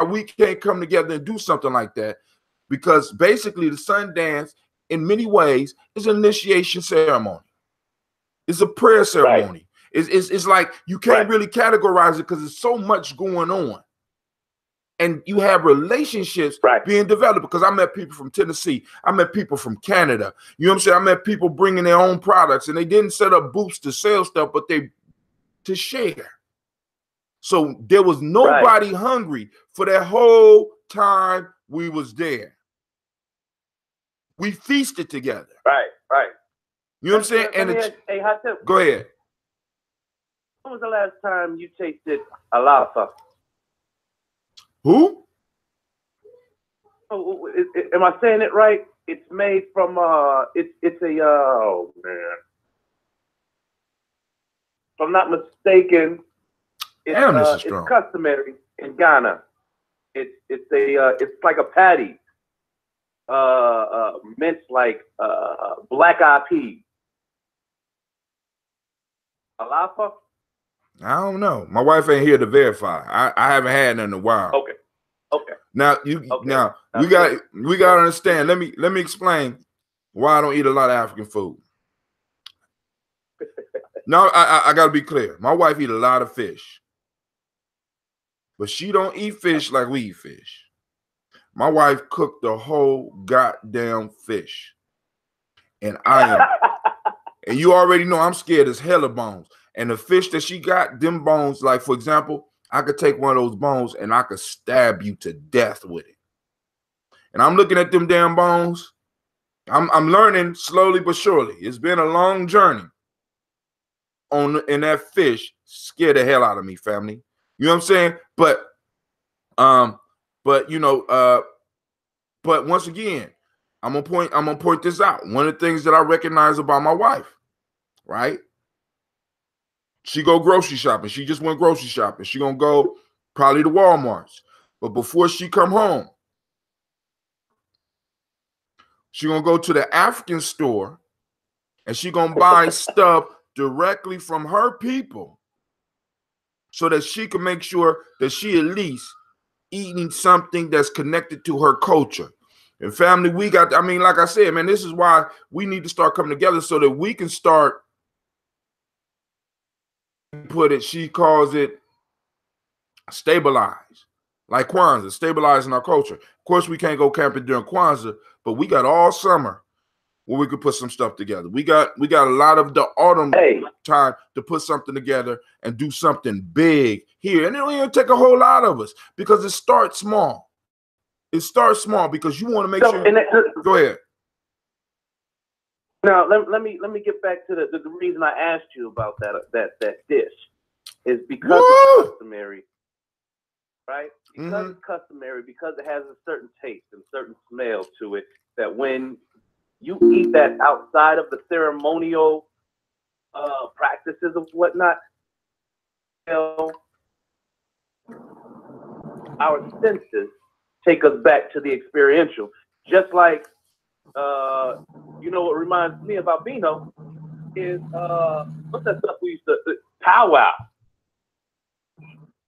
We can't come together and do something like that, because basically the sun dance in many ways is an initiation ceremony. It's a prayer ceremony. It's like you can't really categorize it because there's so much going on. And you have relationships being developed, because I met people from Tennessee. I met people from Canada. You know what I'm saying? I met people bringing their own products, and they didn't set up booths to sell stuff, but they to share. So there was nobody hungry for that whole time we was there. We feasted together. You know what I'm saying? And go ahead.
When was the last time you tasted a lava?
Who?
Oh, am I saying it right? It's made from it's a oh man. If I'm not mistaken, it's customary in Ghana. It's like a patty, minced like black-eyed peas. Alafa?
I don't know. My wife ain't here to verify. I haven't had none in a while.
Okay.
Now we got to understand. Let me explain why I don't eat a lot of African food. Now I got to be clear. My wife eat a lot of fish, but she don't eat fish like we eat fish. My wife cooked the whole goddamn fish, and and you already know I'm scared as hell of bones. And the fish that she got, them bones, like for example, I could take one of those bones and I could stab you to death with it. And I'm looking at them damn bones. I'm learning slowly but surely. It's been a long journey in that fish. Scared the hell out of me, family. You know what I'm saying? But once again, I'm gonna point this out. One of the things that I recognize about my wife, right? She go grocery shopping. She just went grocery shopping. She gonna go probably to Walmart's. But before she come home, she gonna go to the African store, and she gonna buy stuff directly from her people, so that she can make sure that she at least eating something that's connected to her culture. And family, like I said, man, this is why we need to start coming together so that we can start. She calls it stabilize, like Kwanzaa, stabilizing our culture. Of course, we can't go camping during Kwanzaa, but we got all summer where we could put some stuff together. We got a lot of the autumn time to put something together and do something big here. And it don't even take a whole lot of us, because it starts small. It starts small because you want to make sure. Go ahead.
Now let me get back to the reason I asked you about that dish is because it's customary, right? Because it's customary, because it has a certain taste and certain smell to it, that when you eat that outside of the ceremonial practices of whatnot, our senses take us back to the experiential, just like. What reminds me about Bino is what's that stuff we used to powwow.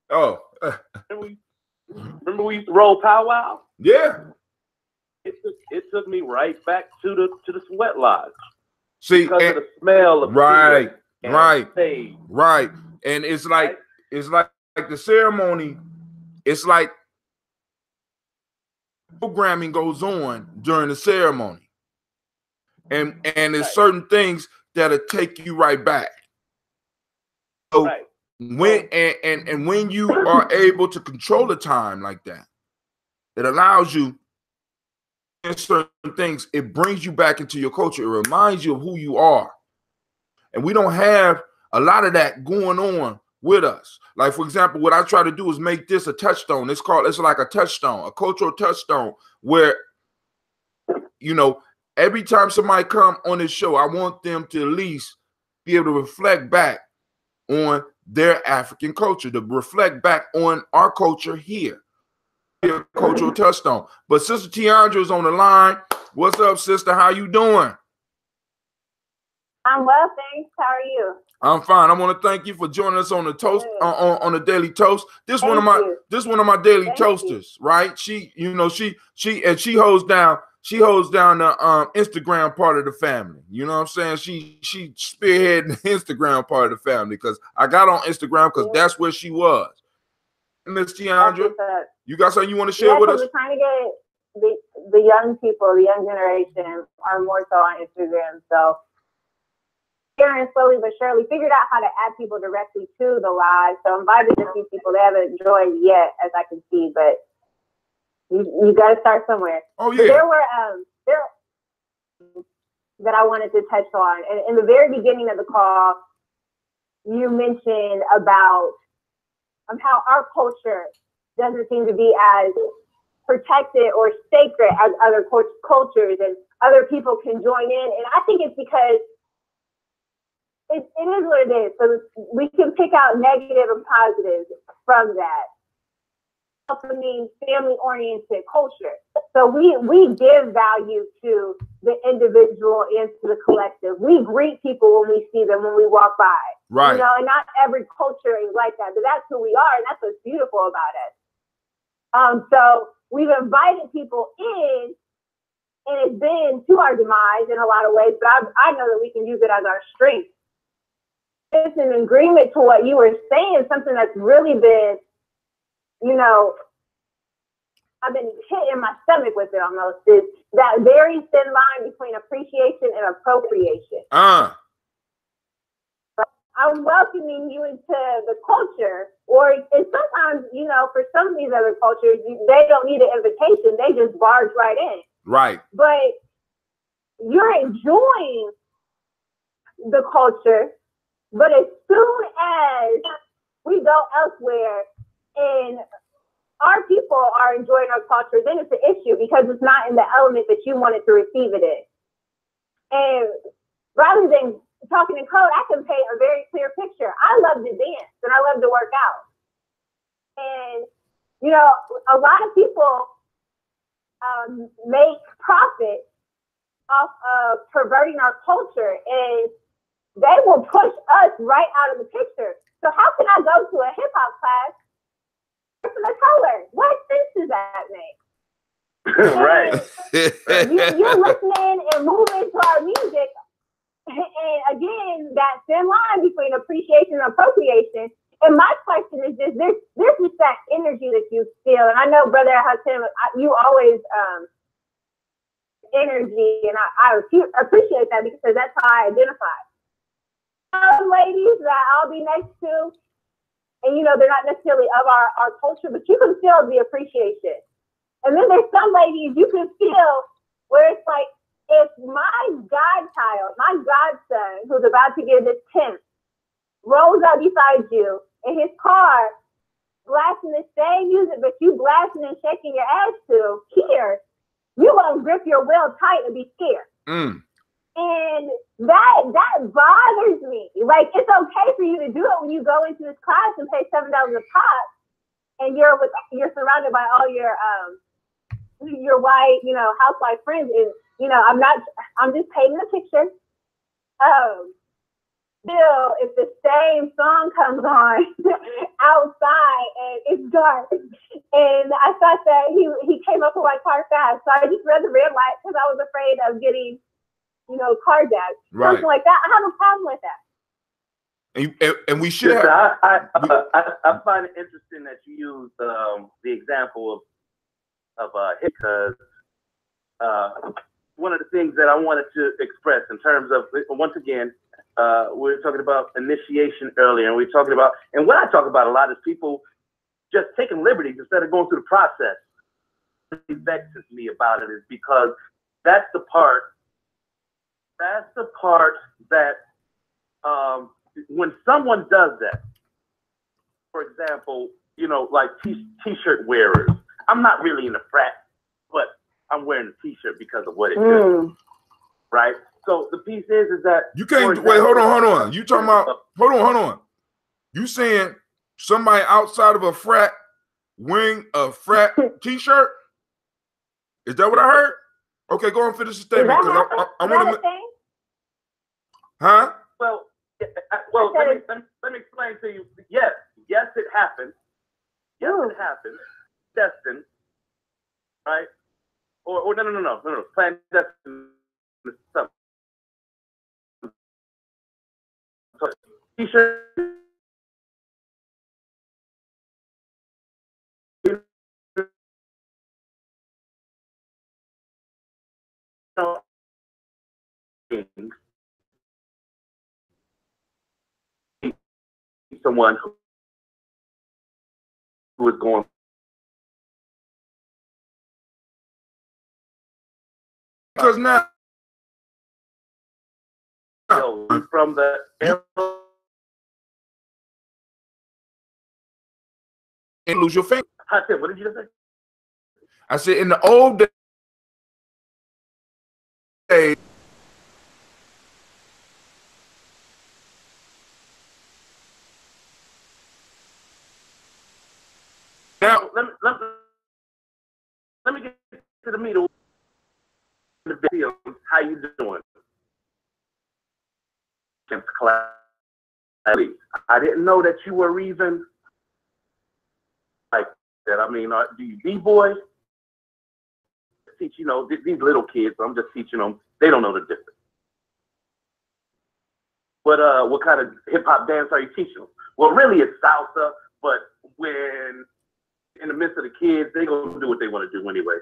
Oh,
remember we used to roll powwow?
Yeah.
It took me right back to the sweat lodge.
See,
because of the smell of
right,
right,
right. And it's like the ceremony. It's like programming goes on during the ceremony, and there's certain things that'll take you right back. So when and when you are able to control the time like that, it allows you in certain things. It brings you back into your culture. It reminds you of who you are, and we don't have a lot of that going on with us. Like, for example, what I try to do is make this a touchstone. It's like a touchstone, a cultural touchstone, where, you know, every time somebody come on this show, I want them to at least be able to reflect back on their African culture, to reflect back on our culture here. A cultural touchstone. But Sister Tiandra is on the line. What's up, sister? How you doing?
I'm well, thanks. How are you?
I'm fine. I want to thank you for joining us on the toast on the Daily Toast. This one of my daily toasters, right? She, you know, she holds down the Instagram part of the family. You know what I'm saying? She spearheading the Instagram part of the family, because I got on Instagram because that's where she was. Miss Tiandra, you got something you want to share with us?
We're trying to get the young people, the young generation, are more so on Instagram. So Karen slowly but surely figured out how to add people directly to the live. So I'm invited a few people. They haven't joined yet, as I can see, but you got to start somewhere.
Oh yeah.
So there were that I wanted to touch on, and in the very beginning of the call, you mentioned about how our culture doesn't seem to be as protected or sacred as other cultures, and other people can join in. And I think it's because it is what it is. So we can pick out negative and positives from that. Welcoming, family-oriented culture. So we give value to the individual and to the collective. We greet people when we see them, when we walk by.
Right.
You know, and not every culture is like that, but that's who we are, and that's what's beautiful about us. So we've invited people in, and it's been to our demise in a lot of ways, but I know that we can use it as our strength. It's an agreement to what you were saying, something that's really been, you know, I've been hit in my stomach with it almost, is that very thin line between appreciation and appropriation. I'm welcoming you into the culture, and sometimes, you know, for some of these other cultures, they don't need an invitation. They just barge right in.
Right.
But you're enjoying the culture, but as soon as we go elsewhere and our people are enjoying our culture, then it's an issue, because it's not in the element that you wanted to receive it in. And rather than talking in code, I can paint a very clear picture. I love to dance and I love to work out. And, you know, a lot of people make profit off of perverting our culture, and they will push us right out of the picture. So how can I go to a hip hop class person of color? What sense does that make?
Right.
You're listening and moving to our music. And again, that thin line between appreciation and appropriation. And my question is this: there's just that energy that you feel, and I know, Brother Hatem, you always energy, and I appreciate that, because that's how I identify. Some ladies that I'll be next to, and you know, they're not necessarily of our culture, but you can feel the appreciation. And then there's some ladies you can feel where it's like, if my godchild, my godson, who's about to get his 10th, rolls up beside you in his car, blasting the same music, but you blasting and shaking your ass to hear, you gonna grip your will tight and be scared. And that bothers me. Like, it's okay for you to do it when you go into this class and pay $7 a pop, and you're surrounded by all your white, you know, housewife friends. And you know, I'm just painting a picture. Still, if the same song comes on outside and it's dark, and I thought that he came up with my car fast, so I just read the red light because I was afraid of getting carjacked, something like that. I have a problem with that.
And we should have.
I find it interesting that you use the example of because one of the things that I wanted to express in terms of, once again, we were talking about initiation earlier, and and what I talk about a lot is people just taking liberties instead of going through the process. What vexes me about it is because that's the part that when someone does that, for example, like t-shirt wearers, I'm not really in a frat, but I'm wearing a t-shirt because of what it does, right? So the piece is that
you can't wait. Hold on. You talking about? Hold on. You saying somebody outside of a frat wearing a frat t-shirt? Is that what I heard? Okay, go and finish the statement because I want to. Huh?
Well, let me explain to you. Yes, it happened. Yes, it happened. Destined, right? Or no. Clandestine. T-shirt. Someone who is going
because now
from the
and lose your finger.
I said, what did you just say?
I said in the old days. Now
let me get to the meat of the video. How you doing? I didn't know that you were even like that. I mean, do you B-boy? Teach, these little kids, I'm just teaching them. They don't know the difference. But what kind of hip-hop dance are you teaching them? Well, really it's salsa, but when in the midst of the kids, they gonna do what they want to do anyway.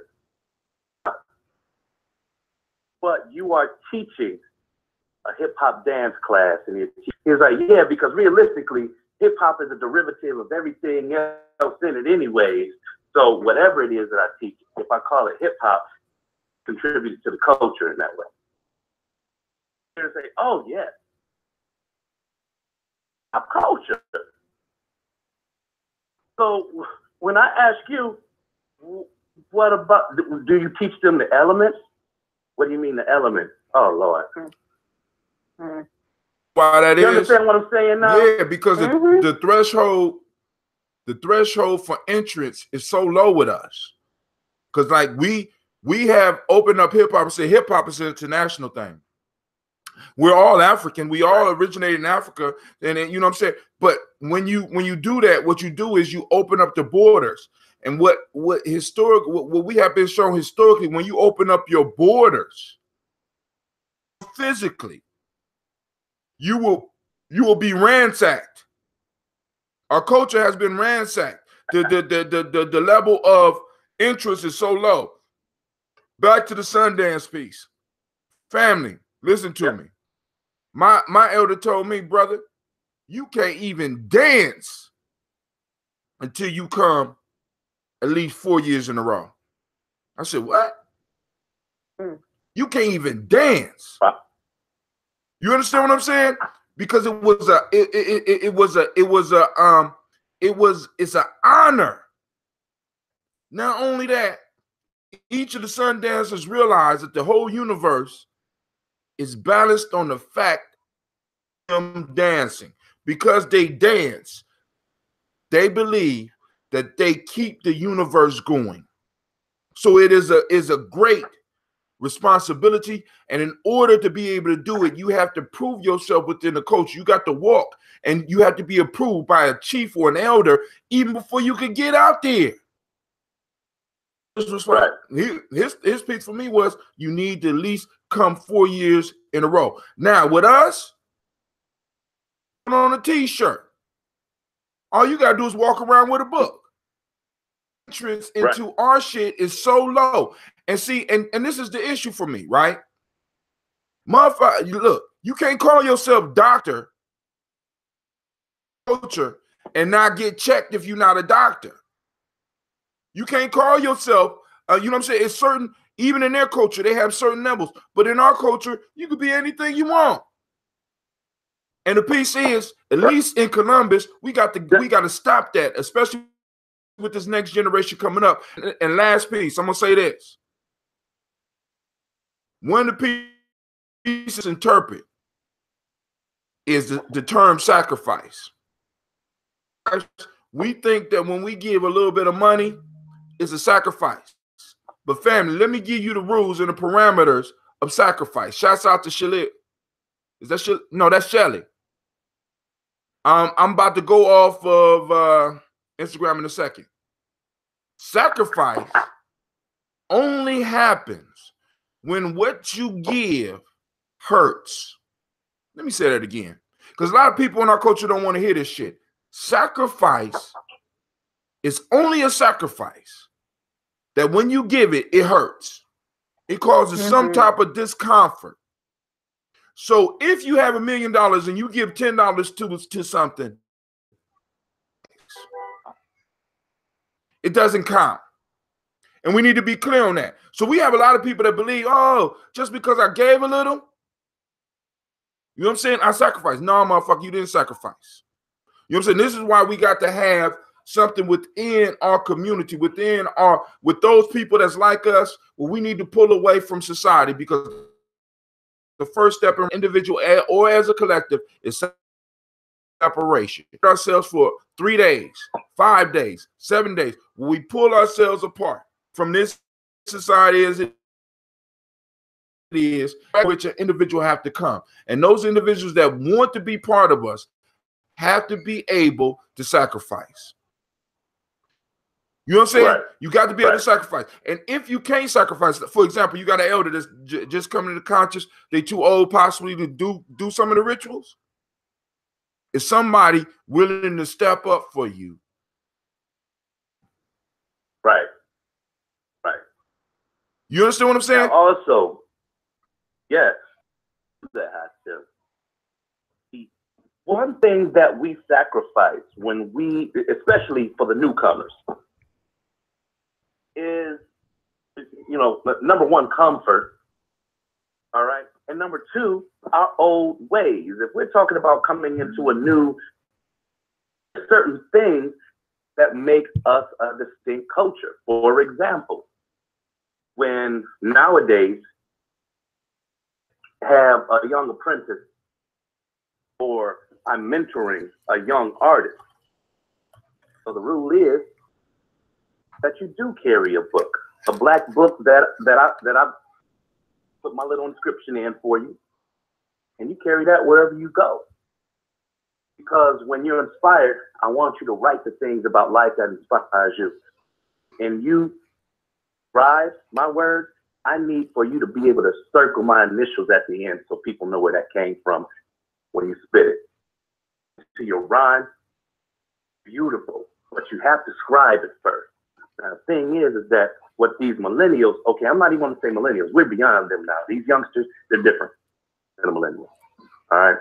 But you are teaching a hip-hop dance class, and he's like, yeah, because realistically, hip-hop is a derivative of everything else in it anyways. So whatever it is that I teach, if I call it hip-hop, contributes to the culture in that way. They're say, oh yes, pop culture. So when I ask you, what about, do you teach them the elements? What do you mean the elements? Oh Lord.
Why that
you
is?
Understand what I'm saying now?
Yeah, because the threshold for entrance is so low with us. Because like we have opened up hip hop and said hip hop is an international thing. We're all African. We all originated in Africa, and you know what I'm saying. But when you do that, what you do is you open up the borders. And what we have been shown historically, when you open up your borders physically, you will be ransacked. Our culture has been ransacked. The level of interest is so low. Back to the Sundance piece. Family, listen to me. My elder told me, brother, you can't even dance until you come at least 4 years in a row. I said, what? You can't even dance. You understand what I'm saying? Because it's an honor. Not only that, each of the sun dancers realized that the whole universe is balanced on the fact of them dancing. Because they dance, they believe that they keep the universe going. So it is a great responsibility. And in order to be able to do it, you have to prove yourself within the culture. You got to walk, and you have to be approved by a chief or an elder even before you can get out there. Right. His piece for me was you need to at least come 4 years in a row. Now with us, on a t-shirt, all you gotta do is walk around with a book. Entrance into our shit is so low. And see, and this is the issue for me, right? Motherfucker, look, you can't call yourself doctor, culture, and not get checked if you're not a doctor. You can't call yourself, you know what I'm saying? It's certain, even in their culture, they have certain levels. But in our culture, you could be anything you want. And the piece is, at least in Columbus, we got to stop that, especially with this next generation coming up. And last piece, I'm gonna say this. One of the pieces interpret is the term sacrifice. We think that when we give a little bit of money, it's a sacrifice. But family, let me give you the rules and the parameters of sacrifice. Shouts out to Shelly. Is that Shelly? No, that's Shelly. I'm about to go off of Instagram in a second. Sacrifice only happens when what you give hurts. Let me say that again, because a lot of people in our culture don't want to hear this shit. Sacrifice is only a sacrifice that when you give it, it hurts. It causes some type of discomfort. So if you have $1 million and you give $10 to something, it doesn't count. And we need to be clear on that. So we have a lot of people that believe, oh, just because I gave a little, you know what I'm saying? I sacrificed. No, motherfucker, you didn't sacrifice. You know what I'm saying? This is why we got to have something within our community, with those people that's like us, where we need to pull away from society, because the first step in individual or as a collective is separation. Ourselves for 3 days, 5 days, 7 days. We pull ourselves apart from this society as it is, which an individual have to come. And those individuals that want to be part of us have to be able to sacrifice. You know what I'm saying? Right. You got to be able to sacrifice. And if you can't sacrifice, for example, you got an elder that's just coming into conscious, they too old possibly to do some of the rituals. Is somebody willing to step up for you?
Right. Right.
You understand what I'm saying?
Now also, yes, that has to. One thing that we sacrifice when we, especially for the newcomers, is, you know, number one, comfort. All right. And number two, our old ways. If we're talking about coming into a new, certain things that make us a distinct culture. For example, when nowadays have a young apprentice, or I'm mentoring a young artist. So the rule is that you do carry a book, a black book that I put my little inscription in for you, and you carry that wherever you go. Because when you're inspired, I want you to write the things about life that inspires you. And you rise, my word, I need for you to be able to circle my initials at the end so people know where that came from when you spit it. To your rhyme, beautiful, but you have to scribe it first. Now, the thing is that what these millennials, okay, I'm not even going to say millennials, we're beyond them now. These youngsters, they're different than the millennials, all right?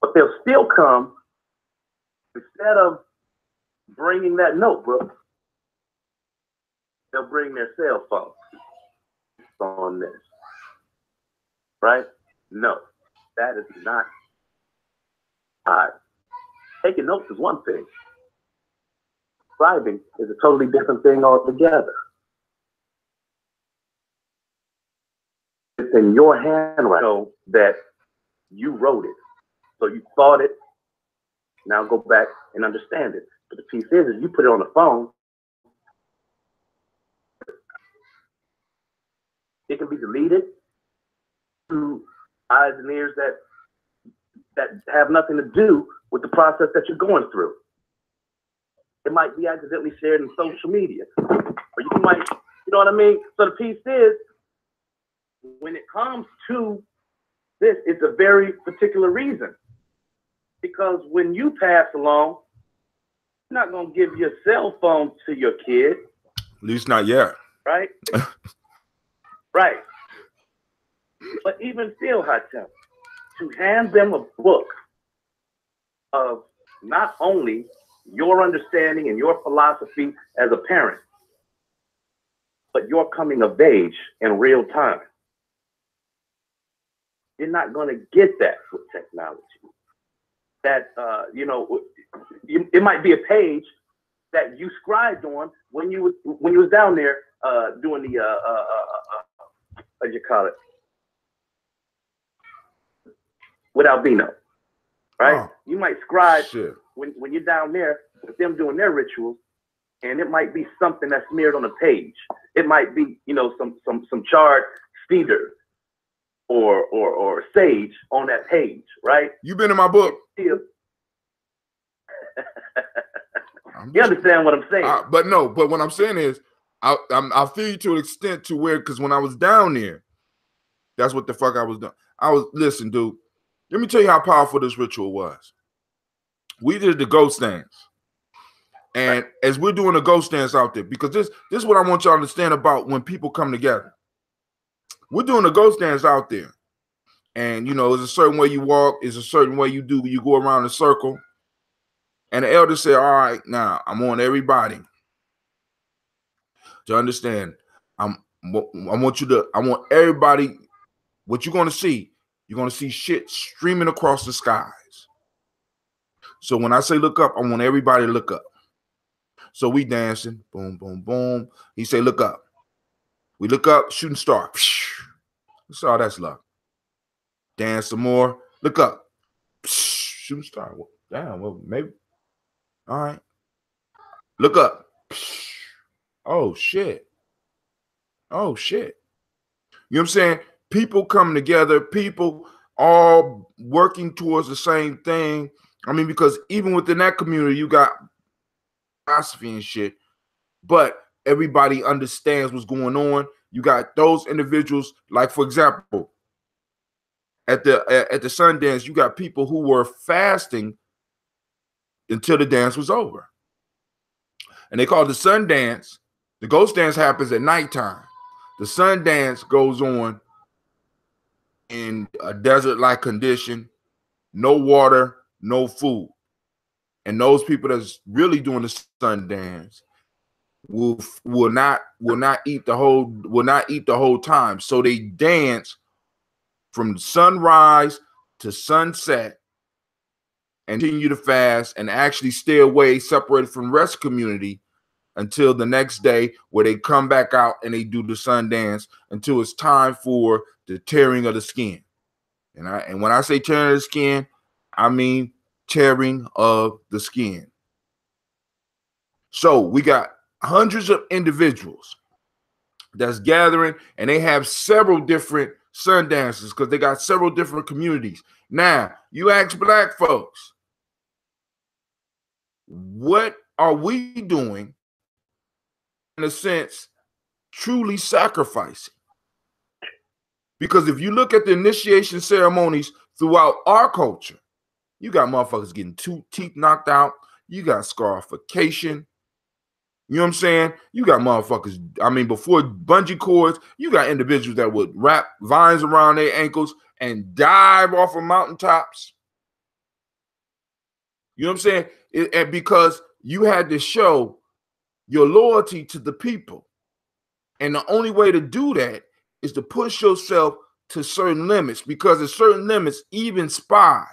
But they'll still come, instead of bringing that notebook, they'll bring their cell phone on this, right? No, that is not. Taking notes is one thing. Scribing is a totally different thing altogether. It's in your handwriting, so that you wrote it. So you thought it. Now go back and understand it. But the piece is you put it on the phone, it can be deleted to eyes and ears that have nothing to do with the process that you're going through. It might be accidentally shared in social media, or you might know what I mean? So the piece is, when it comes to this, it's a very particular reason. Because when you pass along, you're not going to give your cell phone to your kid.
At least not yet.
Right? Right. But even still, Hatem, to hand them a book of not only your understanding and your philosophy as a parent, but your coming of age in real time. You're not going to get that with technology. That, you know, it might be a page that you scribed on when you was down there doing the, what do you call it? With albino, right?
Oh,
you might scribe
shit.
when you're down there with them doing their rituals, and it might be something that's smeared on a page. It might be, you know, some charred cedar or sage on that page, right?
You been in my book.
You understand what I'm saying?
But what I'm saying is, I feel you to an extent to where, because when I was down there, that's what the fuck I was doing. Listen, dude, let me tell you how powerful this ritual was. We did the ghost dance. And as we're doing the ghost dance out there, because this is what I want you to understand about when people come together. We're doing the ghost dance out there. And, you know, there's a certain way you walk, there's a certain way you go around a circle. And the elder said, all right, now I want everybody to understand. I want everybody, what you're going to see shit streaming across the skies. So when I say look up, I want everybody to look up. So we dancing, boom, boom, boom. He say, look up. We look up, shooting star. That's all that's love. Dance some more. Look up. Shooting star. Damn, well, maybe. All right. Look up. Oh, shit. Oh, shit. You know what I'm saying? People come together, people all working towards the same thing. I mean, because even within that community, you got philosophy and shit, but everybody understands what's going on. You got those individuals, like, for example, at the Sundance, you got people who were fasting until the dance was over. And they call it the Sundance. The ghost dance happens at nighttime. The Sundance goes on in a desert-like condition, no water, no food. And those people that's really doing the Sundance will not eat the whole time. So they dance from sunrise to sunset and continue to fast and actually stay away, separated from the rest of the community until the next day, where they come back out and they do the Sundance until it's time for the tearing of the skin. And when I say tearing of the skin, I mean tearing of the skin. So we got hundreds of individuals that's gathering, and they have several different Sundances because they got several different communities. Now, you ask black folks, what are we doing, in a sense, truly sacrificing? Because if you look at the initiation ceremonies throughout our culture, you got motherfuckers getting teeth knocked out. You got scarification. You know what I'm saying? You got motherfuckers, I mean, before bungee cords, you got individuals that would wrap vines around their ankles and dive off of mountaintops. You know what I'm saying? And because you had to show your loyalty to the people. And the only way to do that is to push yourself to certain limits, because at certain limits, even spies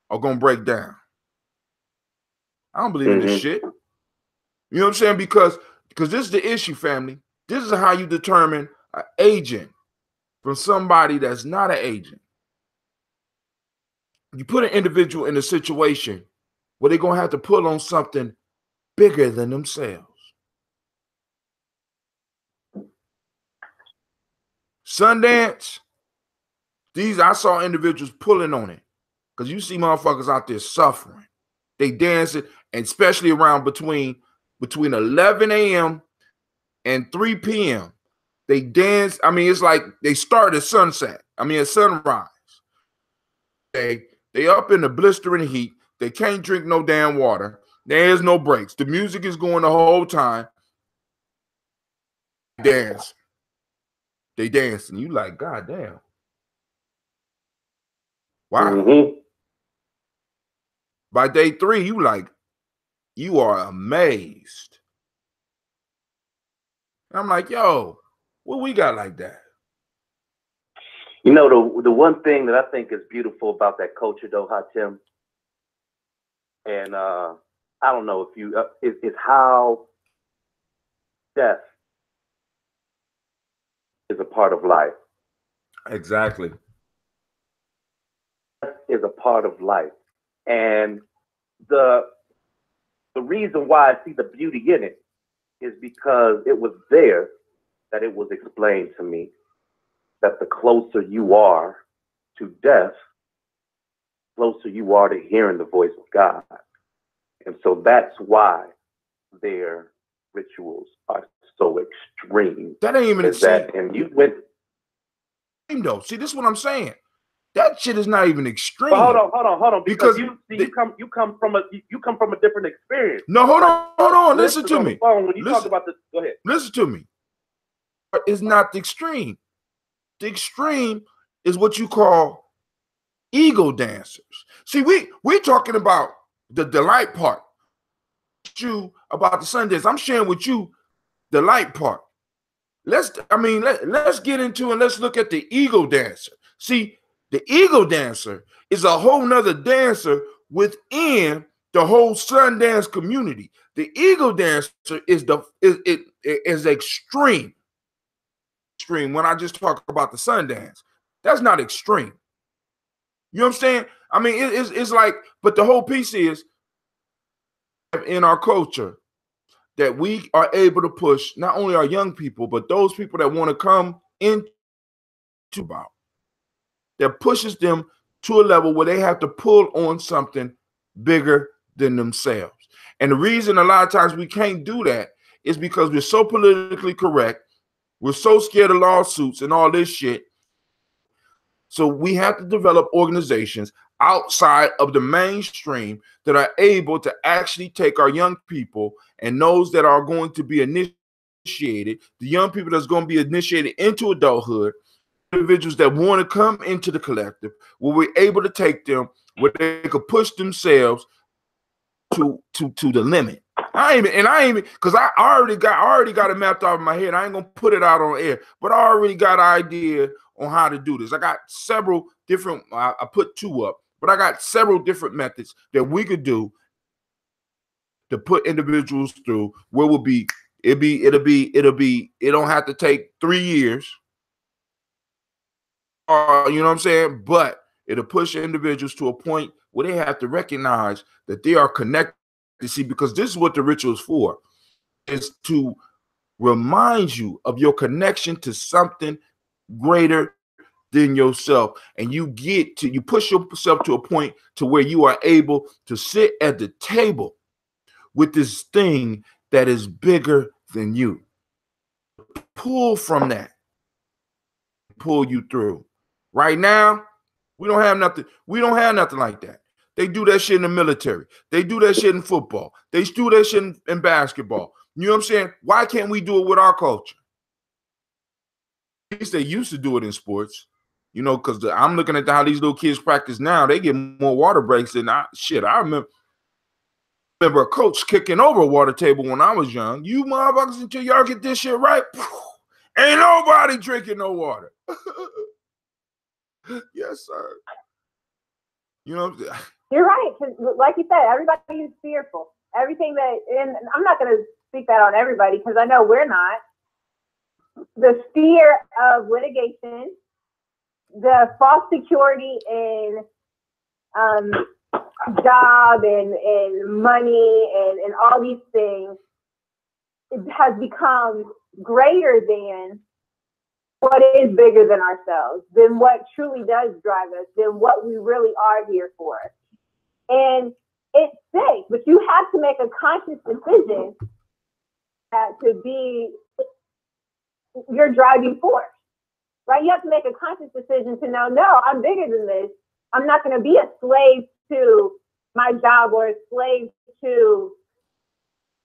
are going to break down. I don't believe in this shit. You know what I'm saying? Because this is the issue, family. This is how you determine an agent from somebody that's not an agent. You put an individual in a situation where they're going to have to pull on something bigger than themselves. Sundance, I saw individuals pulling on it, because you see motherfuckers out there suffering. They dancing, and especially around between 11 a.m. and 3 p.m. They dance. I mean, it's like they start at sunset. I mean, at sunrise. They up in the blistering heat. They can't drink no damn water. There's no breaks. The music is going the whole time. Dance. They dance, and you like, God damn. Wow.
Mm-hmm.
By day 3, you are amazed. And I'm like, yo, what we got like that?
You know, the one thing that I think is beautiful about that culture, though, Hatem, and I don't know if you, is how death is a part of life.
Exactly.
Death is a part of life. And the reason why I see the beauty in it is because it was there that it was explained to me that the closer you are to death, closer you are to hearing the voice of God. And so that's why their rituals are so extreme.
That ain't even
that, and you went.
Though. See, this is what I'm saying. That shit is not even extreme.
But hold on. Because you come from a different experience.
No, hold on. Listen to me.
When you talk about this, go ahead.
Listen to me. It's not the extreme. The extreme is what you call ego dancers. See, we're talking about the delight part. You about the Sundays. I'm sharing with you the light part. Let's get into and let's look at the ego dancer. See, the ego dancer is a whole nother dancer within the whole Sundance community. The ego dancer is extreme. Extreme. When I just talk about the Sundance, that's not extreme. You know what I'm saying? I mean, it's like, but the whole piece is in our culture that we are able to push not only our young people, but those people that want to come into about that pushes them to a level where they have to pull on something bigger than themselves. And the reason a lot of times we can't do that is because we're so politically correct. We're so scared of lawsuits and all this shit. So we have to develop organizations outside of the mainstream that are able to actually take our young people and those that are going to be initiated, the young people that's going to be initiated into adulthood, individuals that want to come into the collective, where we're able to take them where they could push themselves to the limit. I ain't even because I already got it mapped out in my head. I ain't gonna put it out on air, but I already got an idea on how to do this. I got several different. I put 2 up, but I got several different methods that we could do to put individuals through where it don't have to take 3 years. You know what I'm saying? But it'll push individuals to a point where they have to recognize that they are connected. See, because this is what the ritual is for, is to remind you of your connection to something greater than yourself. And you push yourself to a point to where you are able to sit at the table with this thing that is bigger than you. Pull from that. Pull you through. Right now, we don't have nothing. We don't have nothing like that. They do that shit in the military. They do that shit in football. They do that shit in basketball. You know what I'm saying? Why can't we do it with our culture? At least they used to do it in sports. You know, because I'm looking at how these little kids practice now. They get more water breaks than I remember a coach kicking over a water table when I was young. You motherfuckers, until y'all get this shit right, ain't nobody drinking no water. Yes, sir. You know,
you're right. Because like you said, everybody is fearful. Everything and I'm not going to speak that on everybody because I know we're not. The fear of litigation, the false security in job and money and all these things, it has become greater than what is bigger than ourselves, than what truly does drive us, than what we really are here for. And it's sick, but you have to make a conscious decision to be your driving force, right? You have to make a conscious decision to know, no, I'm bigger than this. I'm not going to be a slave to my job or a slave to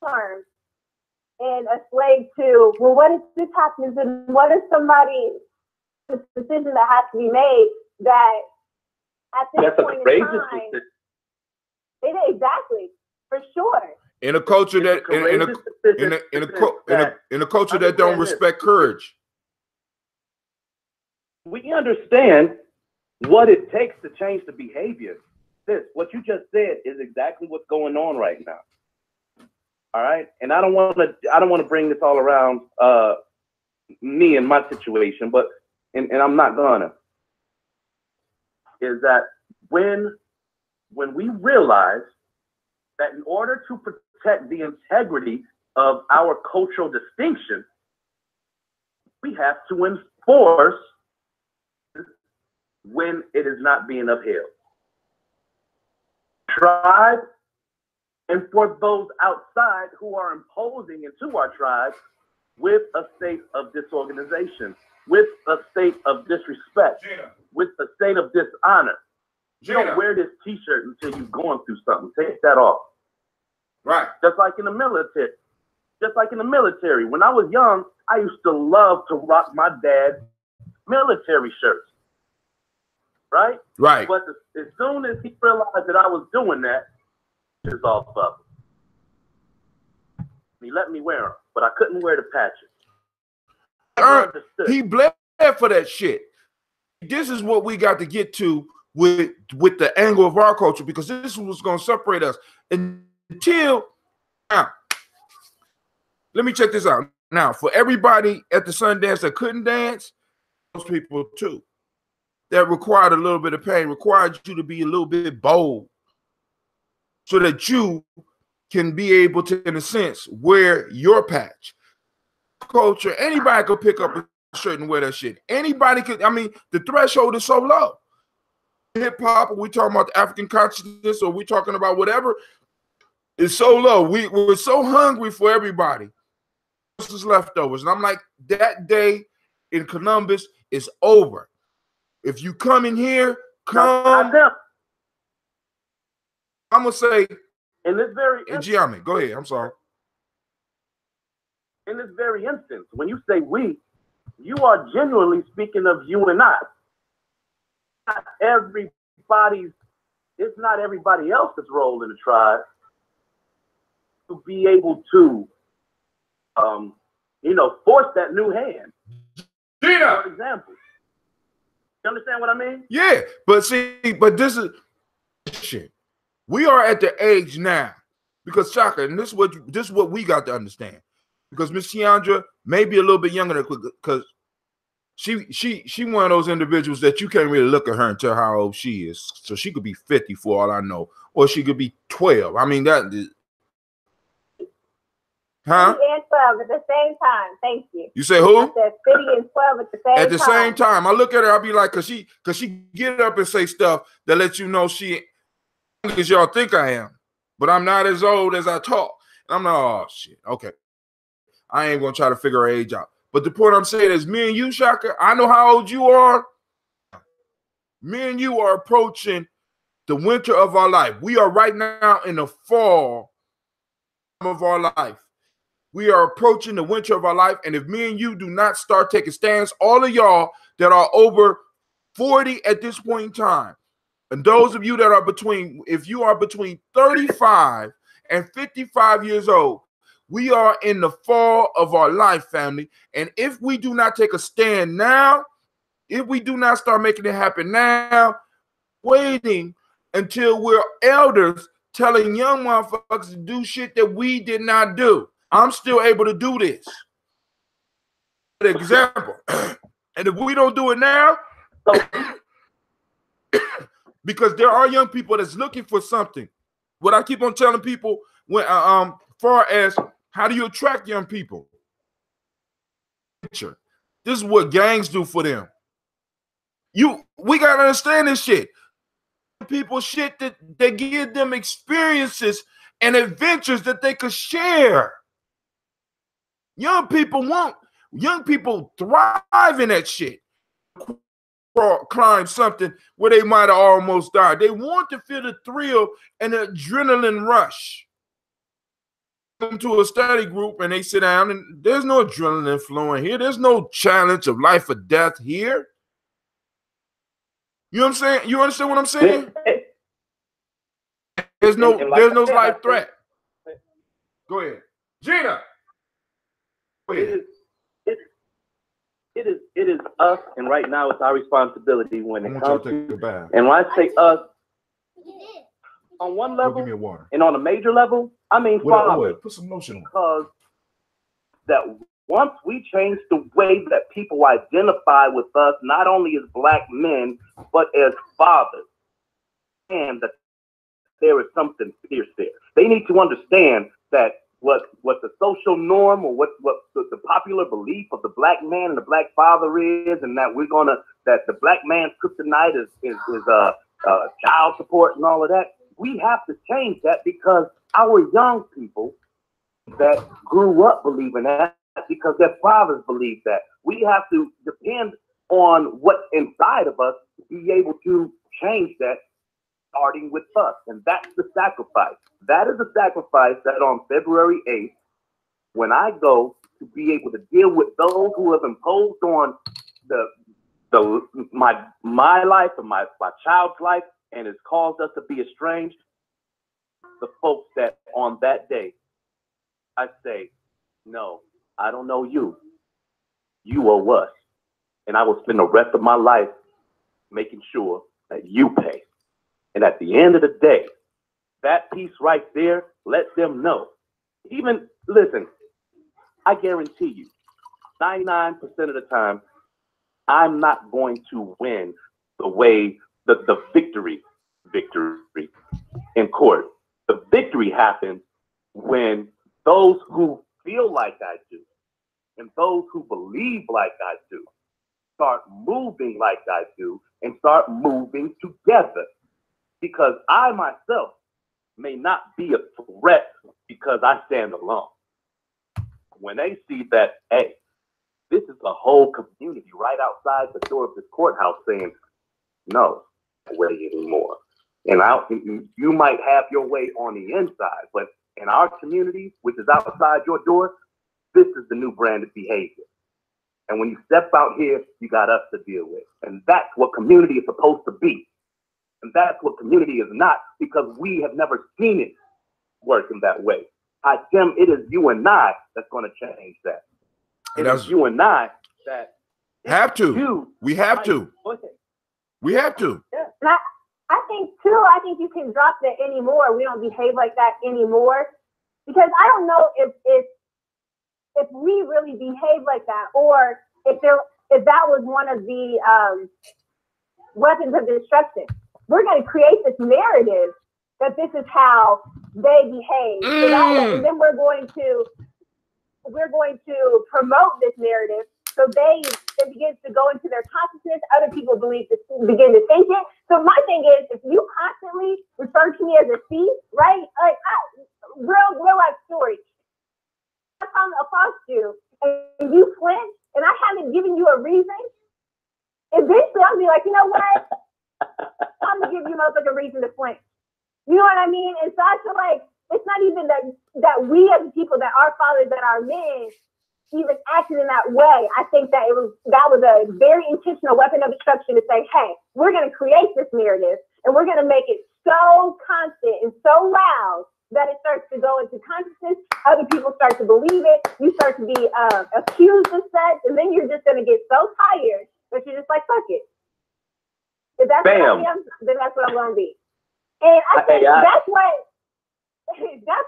farm and a slave to, well, what if this happens and what if somebody, this decision that has to be made that at this point in time, exactly, for sure.
In a culture that in a culture that don't respect courage.
We understand what it takes to change the behavior. What you just said is exactly what's going on right now. All right, and I don't want to bring this all around me and my situation, but and I'm not gonna. Is that when we realize that in order to protect the integrity of our cultural distinction, we have to enforce when it is not being upheld. Tribe, and for those outside who are imposing into our tribe with a state of disorganization, with a state of disrespect, with a state of dishonor. You don't wear this t-shirt until you're going through something. Take that off.
Right.
Just like in the military. When I was young, I used to love to rock my dad's military shirts. Right?
Right.
But as soon as he realized that I was doing that, it was off of him. He let me wear them, but I couldn't wear the patches.
He bled for that shit. This is what we got to get to with the angle of our culture, because this is what's going to separate us. Until now, let me check this out. Now, for everybody at the Sundance that couldn't dance, those people too, that required a little bit of pain, required you to be a little bit bold so that you can be able to, in a sense, wear your patch. Culture, anybody could pick up a shirt and wear that shit. Anybody could, I mean, the threshold is so low. Hip hop, or we talking about the African consciousness, or we talking about whatever, it's so low. We're so hungry for everybody. This is leftovers. And I'm like, that day in Columbus is over. If you come in here, come. I'm gonna say
in this very
Gye-Nyame, go ahead. I'm sorry.
In this very instance, when you say we, you are genuinely speaking of you and I. It's not everybody else's role in the tribe to be able to, force that new hand. For example. You understand what I mean?
Yeah, but this is shit. We are at the age now, because Shaka, and this is what we got to understand. Because Miss Tiandra may be a little bit younger than, because she one of those individuals that you can't really look at her and tell how old she is. So she could be 50 for all I know, or she could be 12. I mean that. Huh?
50 and 12 at the same time. Thank you.
You say who?
I said 50 and 12 at the same time.
At the same time. I look at her, I'll be like, cause she get up and say stuff that lets you know she ain't as y'all think I am. But I'm not as old as I talk. And I'm like, oh shit. Okay. I ain't gonna try to figure her age out. But the point I'm saying is, me and you, Shaka, I know how old you are. Me and you are approaching the winter of our life. We are right now in the fall of our life. We are approaching the winter of our life. And if me and you do not start taking stands, all of y'all that are over 40 at this point in time, and those of you that are if you are between 35 and 55 years old, we are in the fall of our life, family. And if we do not take a stand now, if we do not start making it happen now, waiting until we're elders telling young motherfuckers to do shit that we did not do. I'm still able to do this. For example, and if we don't do it now, because there are young people that's looking for something. What I keep on telling people, when far as how do you attract young people? This is what gangs do for them. We gotta understand this shit. People shit that they give them experiences and adventures that they could share. Young people want Young people thrive in that shit. Climb something where they might have almost died. They want to feel the thrill and the adrenaline rush. Come to a study group and they sit down and there's no adrenaline flowing here. There's no challenge of life or death here. You know what I'm saying? You understand what I'm saying? There's no life threat. Go ahead. Gina. Go ahead.
It is us, and right now it's our responsibility when it comes to, and when I say us, on one level, give me a water. And on a major level, I mean father.
Put some lotion on.
Because that once we change the way that people identify with us, not only as black men, but as fathers, and that there is something fierce there. They need to understand that what the social norm or what the popular belief of the black man and the black father is, and that that the black man's kryptonite is child support and all of that. We have to change that because our young people that grew up believing that because their fathers believe that. We have to depend on what's inside of us to be able to change that, starting with us. And that's the sacrifice. That is a sacrifice that on February 8th, when I go to be able to deal with those who have imposed on my life and my child's life and has caused us to be estranged, the folks that on that day, I say, no, I don't know you. You owe us. And I will spend the rest of my life making sure that you pay. And at the end of the day, that piece right there, let them know. Even, listen, I guarantee you, 99% of the time, I'm not going to win the way the victory in court. The victory happens when those who feel like I do and those who believe like I do start moving like I do and start moving together. Because I myself may not be a threat because I stand alone. When they see that, hey, this is a whole community right outside the door of this courthouse saying, no way anymore. And you might have your way on the inside, but in our community, which is outside your door, this is the new brand of behavior. And when you step out here, you got us to deal with. And that's what community is supposed to be. And that's what community is not, because we have never seen it work in that way. Tim, it is you and I that's going to change that. It is you and I that
have to. We have to. We have to.
Yeah. And I think you can drop that anymore. We don't behave like that anymore, because I don't know if we really behave like that, or if that was one of the weapons of destruction. We're going to create this narrative that this is how they behave, and then we're going to promote this narrative. So it begins to go into their consciousness. Other people begin to think it. So my thing is, if you constantly refer to me as a thief, right? Like real life story. I come across you and you flinch, and I haven't given you a reason. Eventually, I'll be like, you know what? I'm gonna give you a reason to flinch. You know what I mean? And so I feel like it's not even that we as people, that our fathers, that our men even acted in that way. I think that that was a very intentional weapon of destruction to say, hey, we're going to create this narrative and we're going to make it so constant and so loud that it starts to go into consciousness. Other people start to believe it. You start to be accused of such, and then you're just going to get so tired that you're just like, fuck it. If that's what I am, then that's what I'm going to be. And I think that's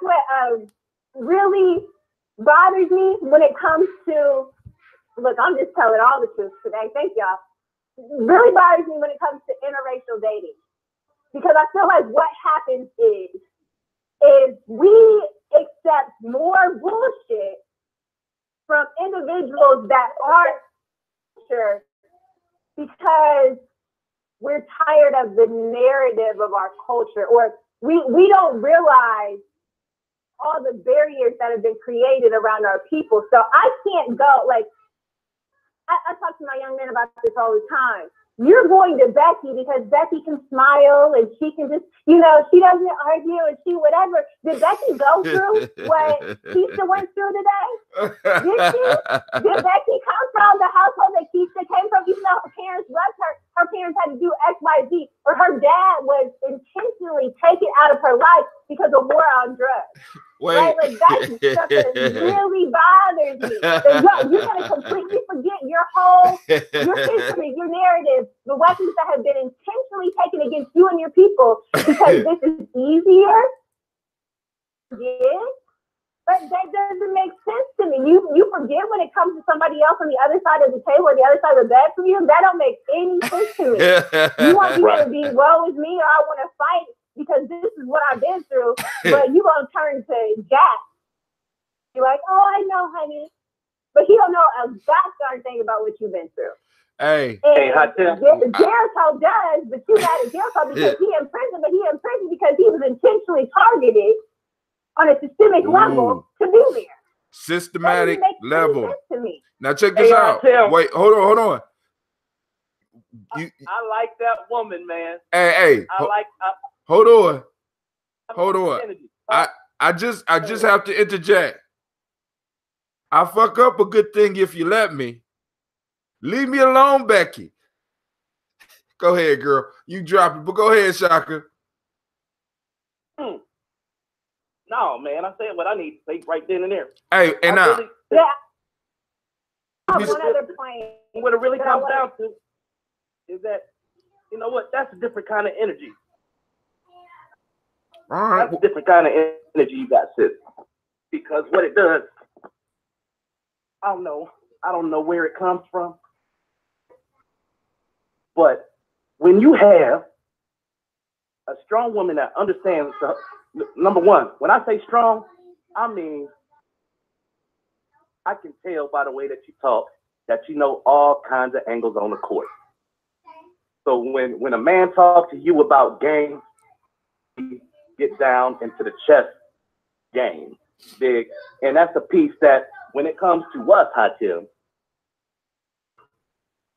what really bothers me when it comes to, look, I'm just telling all the truth today. Thank y'all. Really bothers me when it comes to interracial dating, because I feel like what happens is we accept more bullshit from individuals that aren't sure, because we're tired of the narrative of our culture, or we don't realize all the barriers that have been created around our people. So I can't go, like, I talk to my young men about this all the time. You're going to Becky because Becky can smile and she can just, you know, she doesn't argue and she whatever. Did Becky go through what Keisha went through today? Did she? Did Becky come from the household that Keisha came from? Even though her parents loved her, her parents had to do X, Y, Z, or her dad was intentionally taken out of her life because of war on drugs.
Wait.
Right? Like that's stuff that really bothers me. That you're going to completely forget your history, your narrative, the weapons that have been intentionally taken against you and your people because this is easier. Yeah. But that doesn't make sense to me. You forget when it comes to somebody else on the other side of the table or the other side of the bed from you. That don't make any sense to me. You want me to be woe is me, or I want to fight because this is what I've been through. But you gonna turn to Jack. You're like, oh, I know, honey, but he don't know a gosh darn thing about what you've been through.
Hey,
Jericho does, but you got a Jericho because he in prison, but he in prison because he was intentionally targeted on a systemic level to be there.
Systematic level.
To me.
Now check this out. Wait, hold on.
I like that woman, man.
Hey. Hold on. I just have to interject. I fuck up a good thing if you let me. Leave me alone, Becky. Go ahead, girl. You drop it, but go ahead, Shaka.
No, man, I said what I need to say right then and there.
Hey, and now.
Yeah. One other point.
What it really comes down to is that, you know what, that's a different kind of energy.
All right.
That's a different kind of energy you got, sis. Because what it does, I don't know where it comes from. But when you have a strong woman that understands, number one, when I say strong, I mean, I can tell by the way that you talk that you know all kinds of angles on the court. So when a man talks to you about game, he get down into the chess game, big. And that's a piece that when it comes to us, Hatim,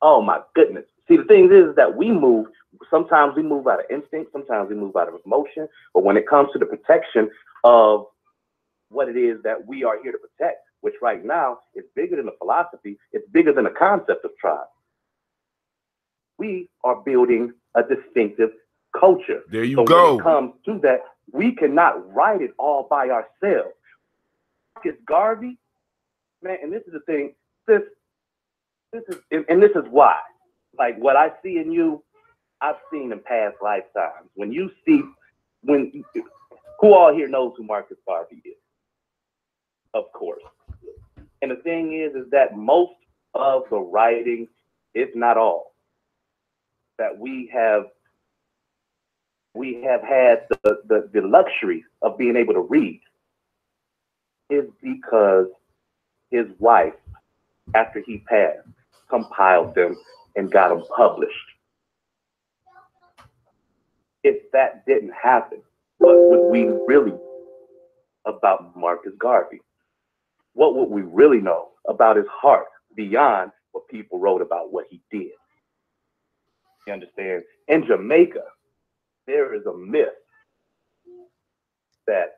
oh my goodness. See, the thing is that sometimes we move out of instinct, sometimes we move out of emotion, but when it comes to the protection of what it is that we are here to protect, which right now is bigger than a philosophy, it's bigger than a concept of tribe. We are building a distinctive culture.
There you go.
When it comes to that, we cannot write it all by ourselves. It's Garvey, man, and this is the thing, this is why. Like what I see in you, I've seen in past lifetimes. Who all here knows who Marcus Garvey is? Of course. And the thing is that most of the writings, if not all, that we have had the luxury of being able to read is because his wife, after he passed, compiled them and got them published. If that didn't happen, what would we really about Marcus Garvey? What would we really know about his heart beyond what people wrote about what he did? You understand? In Jamaica, there is a myth that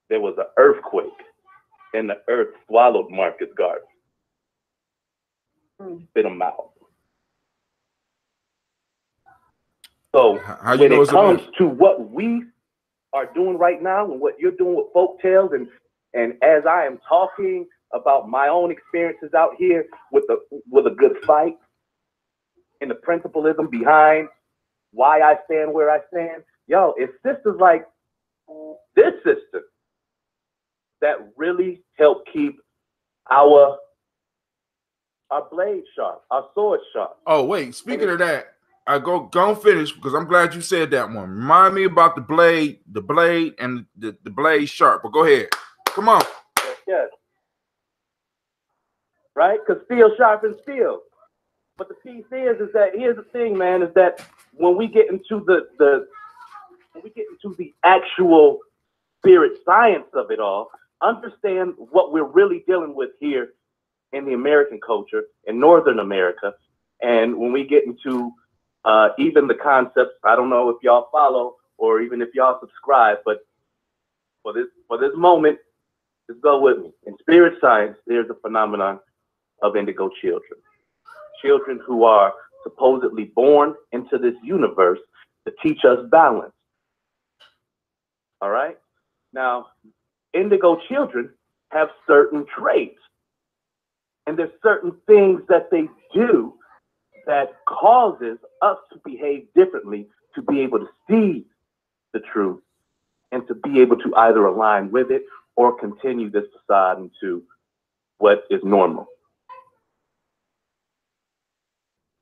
there was an earthquake and the earth swallowed Marcus Garvey. Spit him out. So when it comes to what we are doing right now and what you're doing with folk tales, and as I am talking about my own experiences out here with a good fight and the principalism behind why I stand where I stand, yo, it's sisters like this sister that really help keep our blade sharp, our sword sharp.
Oh, wait, speaking of that, I go and finish because I'm glad you said that one. Remind me about the blade and the blade sharp. But go ahead. Come on.
Yes. Right? Because steel sharpens steel. But the piece is that here's the thing, man, is that when we get into the actual spirit science of it all, understand what we're really dealing with here in the American culture, in Northern America. And when we get into even the concepts, I don't know if y'all follow or even if y'all subscribe, but for this moment, just go with me. In spirit science, there's a phenomenon of indigo children. Children who are supposedly born into this universe to teach us balance. All right? Now, indigo children have certain traits. And there's certain things that they do that causes us to behave differently, to be able to see the truth and to be able to either align with it or continue this facade into what is normal.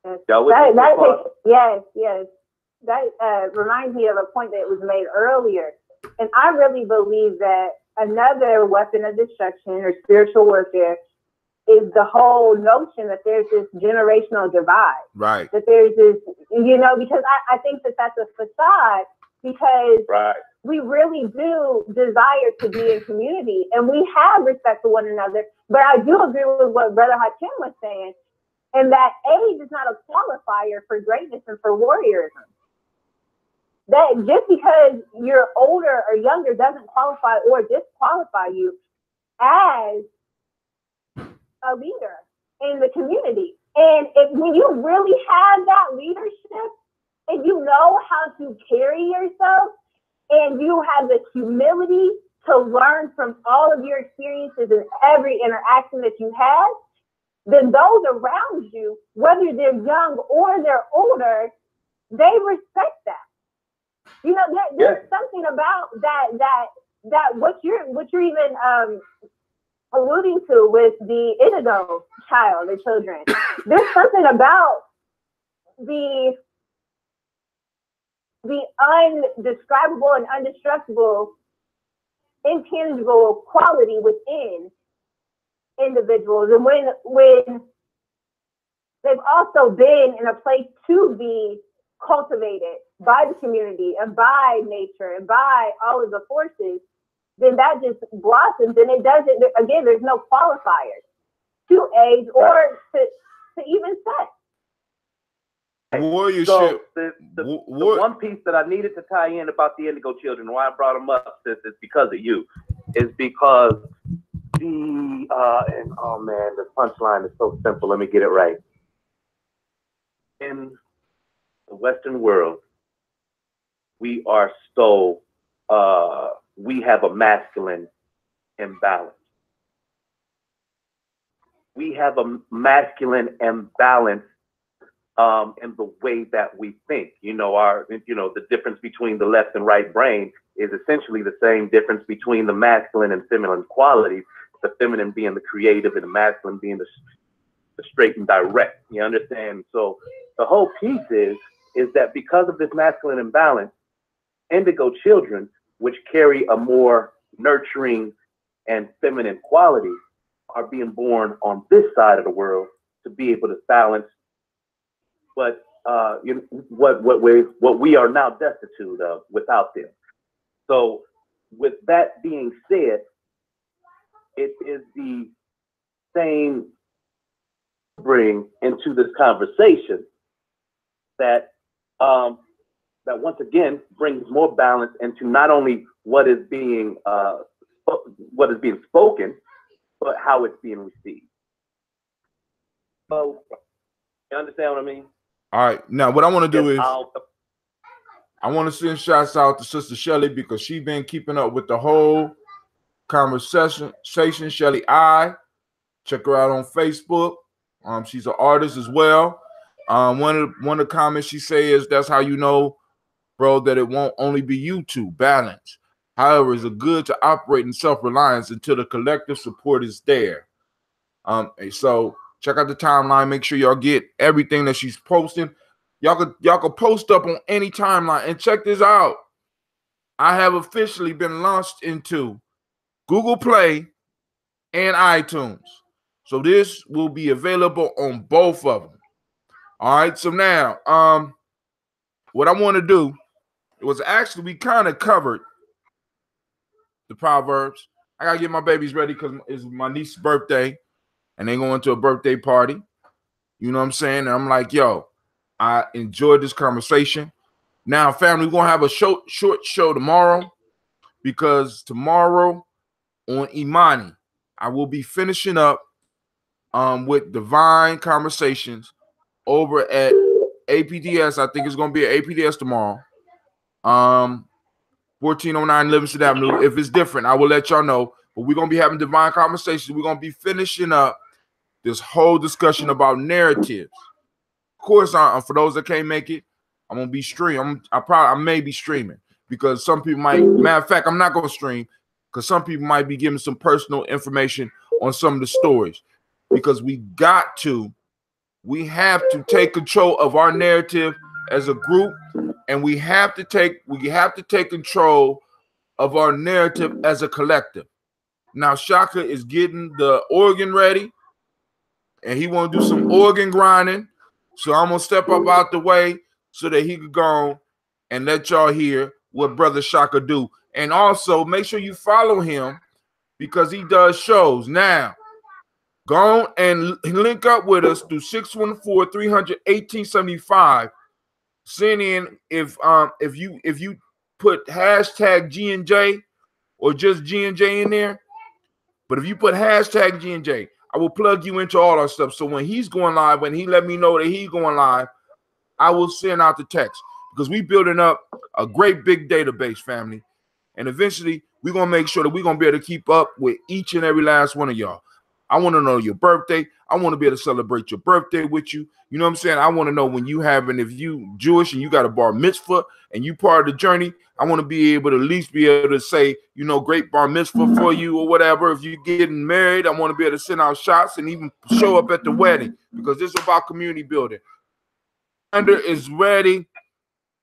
Yes. That reminds me of a point that was made earlier. And I really believe that another weapon of destruction or spiritual warfare is the whole notion that there's this generational divide.
Right.
That there's this, because I think that that's a facade, because we really do desire to be in community and we have respect for one another. But I do agree with what Brother Hakim was saying, and that age is not a qualifier for greatness and for warriorism. That just because you're older or younger doesn't qualify or disqualify you as a leader in the community. And when you really have that leadership and you know how to carry yourself and you have the humility to learn from all of your experiences and every interaction that you have, then those around you, whether they're young or they're older, they respect that. There's something about that what you're even alluding to with the indigo child or children. There's something about the undescribable and undestructible, intangible quality within individuals, and when they've also been in a place to be cultivated by the community and by nature and by all of the forces, then that just blossoms, and it doesn't, again, there's no qualifiers to age or to even sex.
Warriorship.
So the one piece that I needed to tie in about the indigo children, why I brought them up, sis, is because of you, is because and oh man, the punchline is so simple. Let me get it right. In the Western world, we are so we have a masculine imbalance. We have a masculine imbalance in the way that we think. The difference between the left and right brain is essentially the same difference between the masculine and feminine qualities. The feminine being the creative and the masculine being the straight and direct. You understand? So the whole piece is that because of this masculine imbalance, indigo children, which carry a more nurturing and feminine quality, are being born on this side of the world to be able to balance what we are now destitute of without them. So with that being said, it is the same bring into this conversation that that once again brings more balance into not only what is being spoken, but how it's being received. So you understand what I mean?
All right. Now what I want to do is I want to send shouts out to Sister Shelly because she's been keeping up with the whole conversation. Shelly check her out on Facebook. She's an artist as well. One of the comments she says, that's how you know, bro, that it won't only be you two. Balance. However, it's good to operate in self-reliance until the collective support is there. So check out the timeline. Make sure y'all get everything that she's posting. Y'all could post up on any timeline. And check this out. I have officially been launched into Google Play and iTunes. So this will be available on both of them. All right. So now, what I want to do was actually we kind of covered the Proverbs. I gotta get my babies ready because it's my niece's birthday. and they going to a birthday party. You know what I'm saying? And I'm like, yo, I enjoyed this conversation. Now, family, we're going to have a short show tomorrow, because tomorrow on Imani, I will be finishing up with Divine Conversations over at APDS. I think it's going to be at APDS tomorrow. 1409 Livingston Avenue. If it's different, I will let y'all know. But we're going to be having Divine Conversations. We're going to be finishing up this whole discussion about narratives. Of course, for those that can't make it, I'm going to be streaming. I may be streaming, because some people might, matter of fact, I'm not going to stream, because some people might be giving some personal information on some of the stories, because we have to take control of our narrative as a group, and we have to take control of our narrative as a collective. Now, Shaka is getting the organ ready, and he want to do some organ grinding, so I'm gonna step up out the way so that he could go and let y'all hear what Brother Shaka do. And also make sure you follow him, because he does shows. Now, go on and link up with us through 614-300-1875. Send in if you put hashtag G&J or just G&J in there. But if you put hashtag G&J, I will plug you into all our stuff. So when he's going live, when he let me know that he's going live, I will send out the text, because we building up a great big database, family. And eventually we're going to make sure that we're going to be able to keep up with each and every last one of y'all. I want to know your birthday. I want to be able to celebrate your birthday with you. You know what I'm saying? I want to know when you having, if you Jewish and you got a bar mitzvah and you part of the journey, I want to be able to at least be able to say, you know, great bar mitzvah for you or whatever. If you're getting married, I want to be able to send out shots and even show up at the wedding, because this is about community building. Under is ready.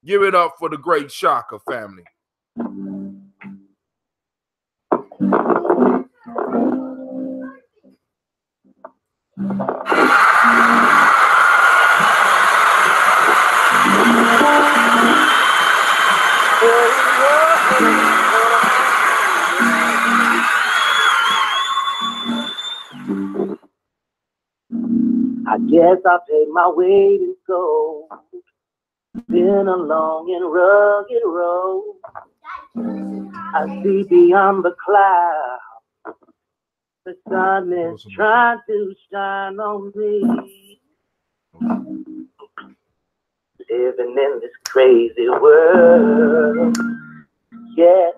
Give it up for the great Shaka family.
I guess I paid my weight in gold. Been a long and rugged road. I see beyond the clouds. The sun is trying to shine on me. Living in this crazy world. Yeah,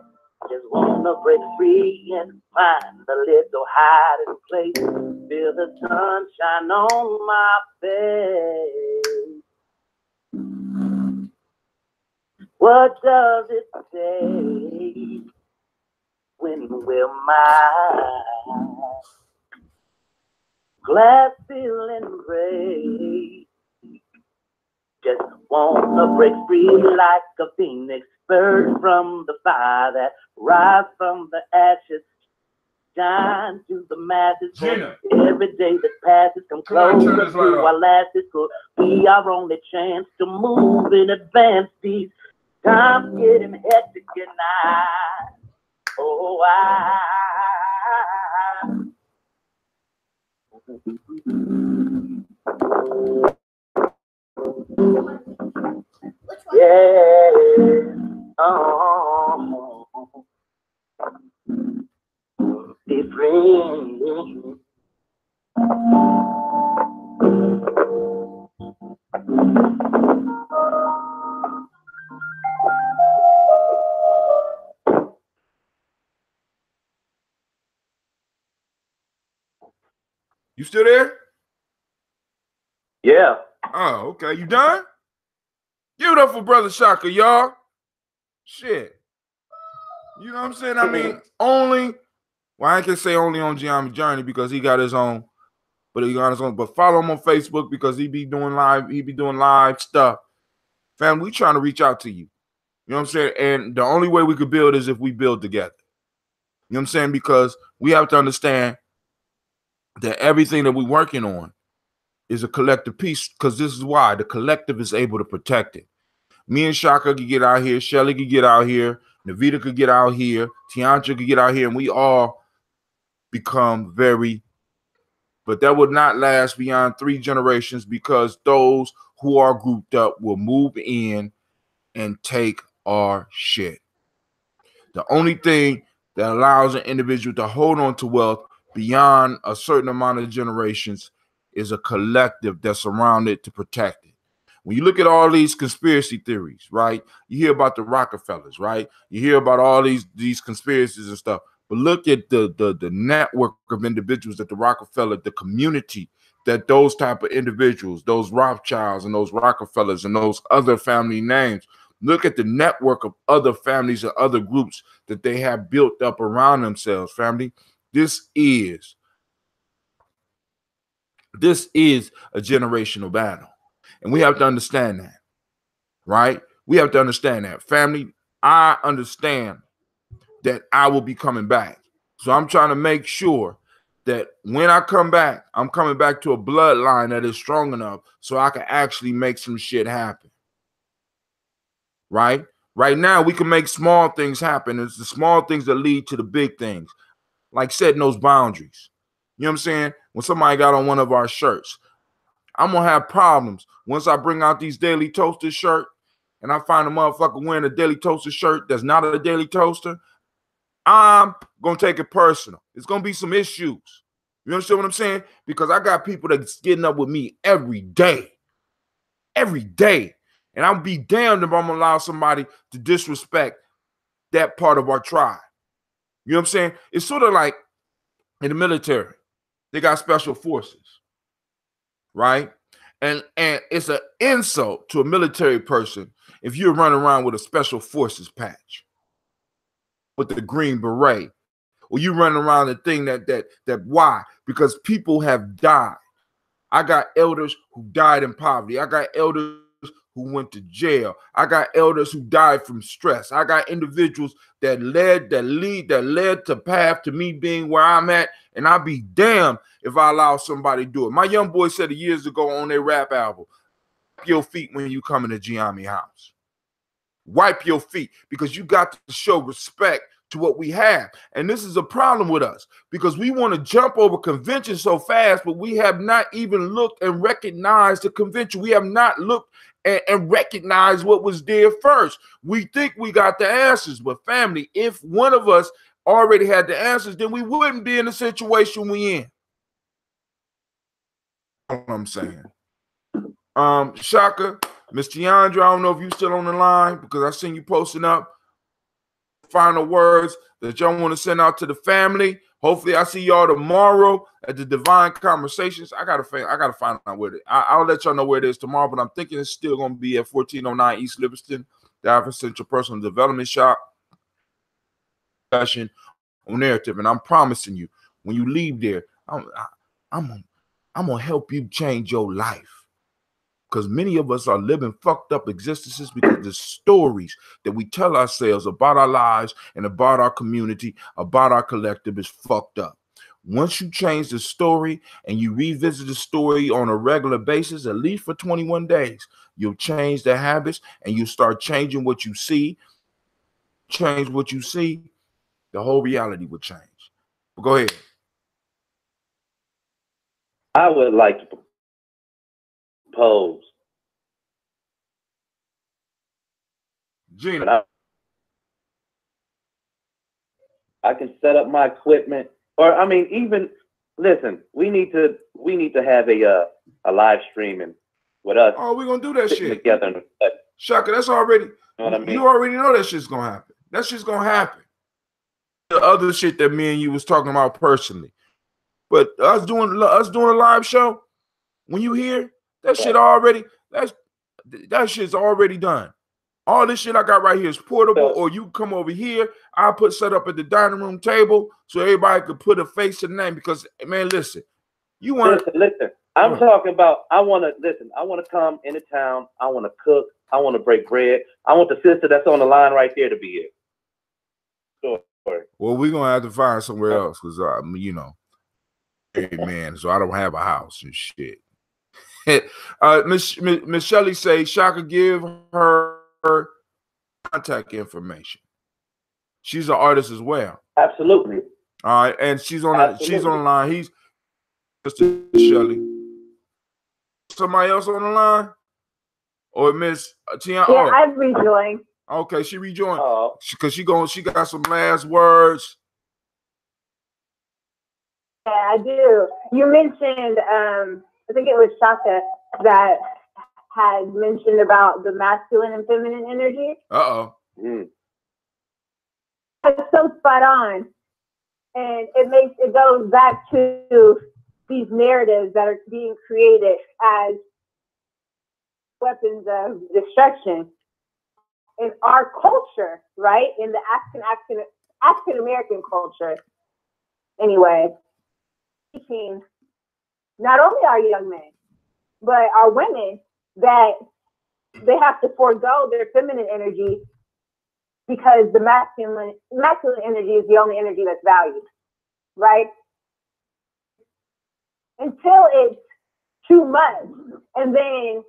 just wanna break free and find a little hiding place. Feel the sunshine on my face. What does it say? When will my glass feeling gray? Just wanna break free like a phoenix bird from the fire that rise from the ashes. Shine to the masses. Every day that passes, come closer to our last. It could be our only chance to move in advance. These times getting hectic and different.
You still there?
Yeah.
Oh, okay. You done? Give it up for Brother Shaka, y'all. Shit. You know what I'm saying? I mean, I can say only on Gye-Nyame Journey because he got his own, but he got his own. But follow him on Facebook because he be doing live stuff. Fam, we trying to reach out to you. You know what I'm saying? And the only way we could build is if we build together. You know what I'm saying? Because we have to understand that everything that we're working on is a collective piece, because this is why the collective is able to protect it. Me and Shaka could get out here, Shelly could get out here, Navita could get out here, Tiantra could get out here, and we all become very but that would not last beyond 3 generations because those who are grouped up will move in and take our shit. The only thing that allows an individual to hold on to wealth beyond a certain amount of generations is a collective that's around it to protect it. When you look at all these conspiracy theories, right? You hear about the Rockefellers, right? You hear about all these conspiracies and stuff. But look at the network of individuals that the Rockefeller, the community that those type of individuals, those Rothschilds and those Rockefellers and those other family names, look at the network of other families and other groups that they have built up around themselves, family. This is a generational battle. And we have to understand that, right? We have to understand that. Family, I understand that I will be coming back. So I'm trying to make sure that when I come back, I'm coming back to a bloodline that is strong enough so I can actually make some shit happen. Right? Right now, we can make small things happen. It's the small things that lead to the big things, like setting those boundaries. You know what I'm saying? When somebody got on one of our shirts, I'm going to have problems once I bring out these Daily Toaster shirt and I find a motherfucker wearing a Daily Toaster shirt that's not a Daily Toaster. I'm going to take it personal. It's going to be some issues. You understand what I'm saying? Because I got people that's getting up with me every day. Every day. And I'll be damned if I'm going to allow somebody to disrespect that part of our tribe. You know what I'm saying? It's sort of like in the military. They got special forces, right? And it's an insult to a military person if you're running around with a special forces patch with the green beret, or you running around the thing that why? Because people have died. I got elders who died in poverty. I got elders who went to jail. I got elders who died from stress. I got individuals that led to path to me being where I'm at, and I'll be damned if I allow somebody to do it. My young boy said it years ago on their rap album, wipe your feet when you come in the Gye-Nyame house. Wipe your feet, because you got to show respect to what we have. And this is a problem with us because we want to jump over convention so fast, but we have not even looked and recognized the convention. We have not looked and recognized what was there first. We think we got the answers, but family, if one of us already had the answers, then we wouldn't be in the situation we in. That's what I'm saying. Shaka, Miss Tiandra, I don't know if you still on the line because I seen you posting up final words that y'all want to send out to the family. Hopefully I see y'all tomorrow at the Divine Conversations. I gotta find out where it is. I'll let y'all know where it is tomorrow, but I'm thinking it's still gonna be at 1409 East Livingston, the African Central Personal Development Shop. Discussion on narrative, and I'm promising you, when you leave there, I'm gonna help you change your life. Because many of us are living fucked up existences because the stories that we tell ourselves about our lives and about our community, about our collective is fucked up. Once you change the story and you revisit the story on a regular basis, at least for 21 days, you'll change the habits and you start changing what you see. Change what you see, the whole reality will change. But go ahead.
I would like to propose.
Gina.
I can set up my equipment, or I mean, even listen. We need to have a live streaming with us.
Oh, we're gonna do that shit
together.
Shaka, that's already. You know what I mean? You already know that shit's gonna happen. That shit's gonna happen. The other shit that me and you was talking about personally, but us doing a live show. When you hear that shit already, that shit's already done. All this shit I got right here is portable, or you come over here. I set up at the dining room table so everybody could put a face to the name. Because man, listen, you want
listen. I'm talking about. I want to come into town. I want to cook. I want to break bread. I want the sister that's on the line right there to be here. Sure.
Well, we're gonna have to find somewhere else because you know, man. So I don't have a house and shit. Miss Shelley say Shaka give her contact information. She's an artist as well.
Absolutely.
All right, and she's on the line. Mr. Shelley. Somebody else on the line? Or Miss Tiana?
Yeah, I've rejoined.
Okay, she rejoined. Because she got some last words.
Yeah, I do. You mentioned, I think it was Shaka that had mentioned about the masculine and feminine energy. It's so spot on. And it goes back to these narratives that are being created as weapons of destruction in our culture, right? In the African American culture. Anyway, teaching not only our young men, but our women that they have to forego their feminine energy because the masculine energy is the only energy that's valued, right? Until it's too much, and then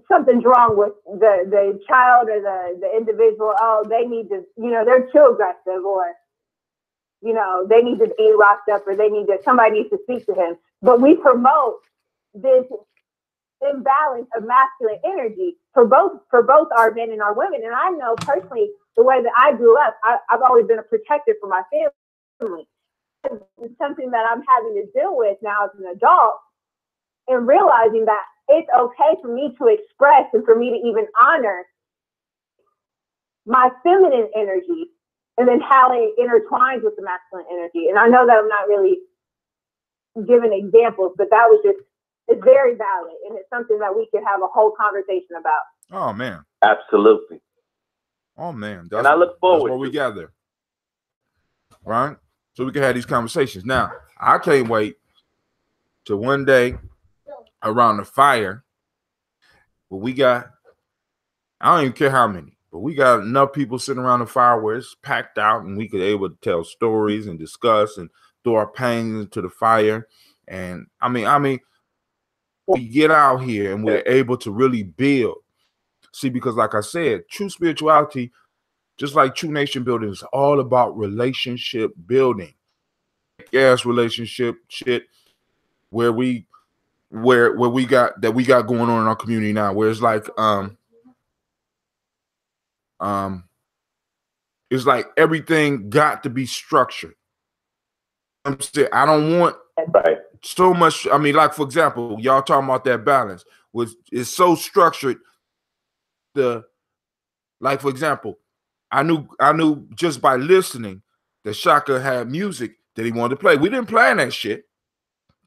something's wrong with the child or the individual. Oh, they need to, they're too aggressive, or, they need to be locked up, or somebody needs to speak to him. But we promote this imbalance of masculine energy for both our men and our women. And I know personally, the way that I grew up, I've always been a protector for my family. It's something that I'm having to deal with now as an adult, and realizing that it's okay for me to express and for me to even honor my feminine energy, and then how it intertwines with the masculine energy. And I know that I'm not really giving examples, but that was it's very valid, and it's something that we could have a whole conversation about.
Oh man,
absolutely.
Oh man,
and I look forward.
That's what we gather, right? So we can have these conversations. Now, I can't wait till one day around the fire. But we got, I don't even care how many, but we got enough people sitting around the fire where it's packed out, and we could able to tell stories and discuss and throw our pains into the fire. And I mean, we get out here and we're able to really build. See, because like I said, true spirituality, just like true nation building, is all about relationship building. Yes, relationship shit where we got going on in our community now, where it's like it's like everything got to be structured. I'm saying I don't want so much. I mean, like for example, y'all talking about that balance, which is so structured. Like for example, I knew just by listening that Shaka had music that he wanted to play. We didn't plan that shit,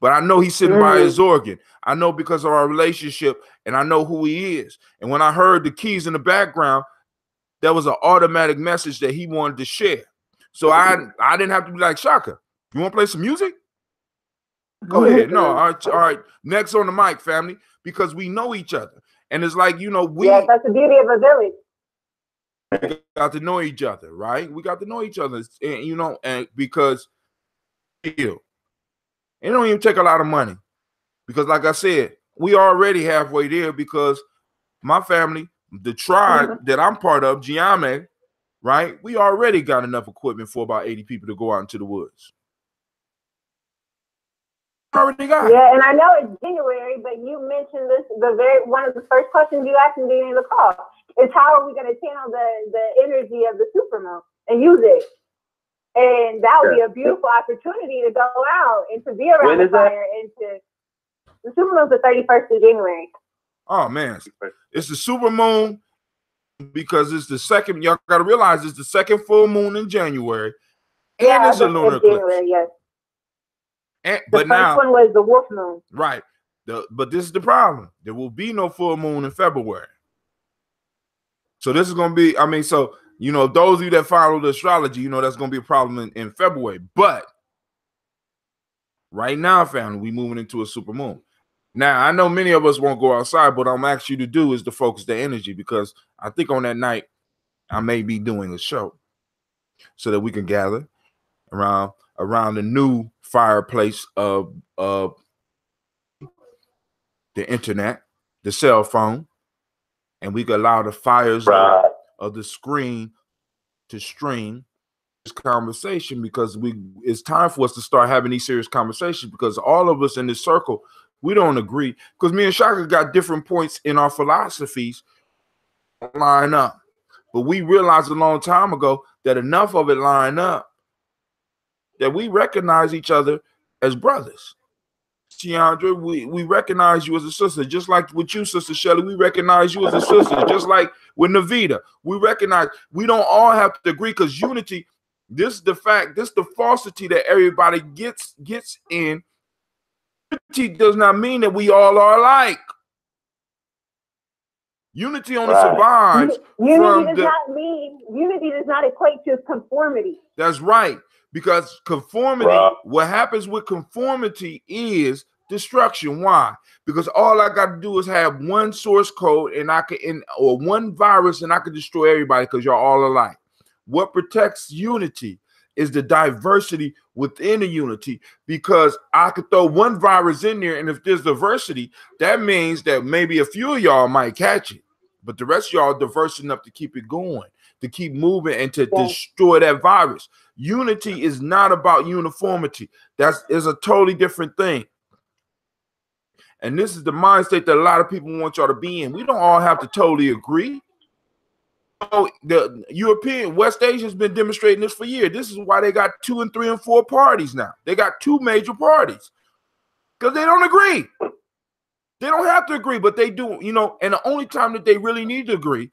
but I know he's sitting by his organ. I know because of our relationship, and I know who he is. And when I heard the keys in the background, that was an automatic message that he wanted to share. So I didn't have to be like, Shaka, you want to play some music? Go ahead. No, all right. Next on the mic, family, because we know each other. And it's like,
yes, that's the beauty of a village.
We got to know each other, right? We got to know each other, and and because it don't even take a lot of money. Because like I said, we already halfway there, because my family, the tribe that I'm part of, Gye-Nyame, right? We already got enough equipment for about 80 people to go out into the woods. Already got.
Yeah, and I know it's January, but you mentioned this, one of the first questions you asked me during the call is how are we going to channel the energy of the supermoon and use it? And that would be a beautiful opportunity to go out and to be around the fire. And the supermoon's the 31st of January.
Oh man, it's the supermoon because it's the second. Y'all got to realize it's the second full moon in January, and it's a lunar eclipse.
January, yes.
But
the first one was the wolf moon.
Right. But this is the problem. There will be no full moon in February. So this is going to be, those of you that follow the astrology, that's going to be a problem in February. But right now, family, we're moving into a super moon. Now, I know many of us won't go outside, but what I'm asking you to do is to focus the energy, because I think on that night, I may be doing a show so that we can gather around the new fireplace of the internet, the cell phone, and we can allow the fires of the screen to stream conversation, because it's time for us to start having these serious conversations, because all of us in this circle, we don't agree, because me and Shaka got different points in our philosophies line up, but we realized a long time ago that enough of it line up that we recognize each other as brothers. Tiandra, we recognize you as a sister, just like with you, Sister Shelley. We recognize you as a sister, just like with Navita. We recognize we don't all have to agree, because unity, this is the fact, this is the falsity that everybody gets in. Unity does not mean that we all are alike. Unity only survives
unity does not equate to conformity.
That's right. Because conformity, what happens with conformity is destruction. Why? Because all I got to do is have one source code, and or one virus, and I can destroy everybody, because you're all alike. What protects unity is the diversity within the unity, because I could throw one virus in there, and if there's diversity, that means that maybe a few of y'all might catch it, but the rest of y'all are diverse enough to keep it going, to keep moving, and to destroy that virus. Unity is not about uniformity. That is a totally different thing. And this is the mindset that a lot of people want y'all to be in. We don't all have to totally agree. So the European, West Asia has been demonstrating this for years. This is why they got 2 and 3 and 4 parties now. They got 2 major parties, because they don't agree. They don't have to agree, but they do, you know, and the only time that they really need to agree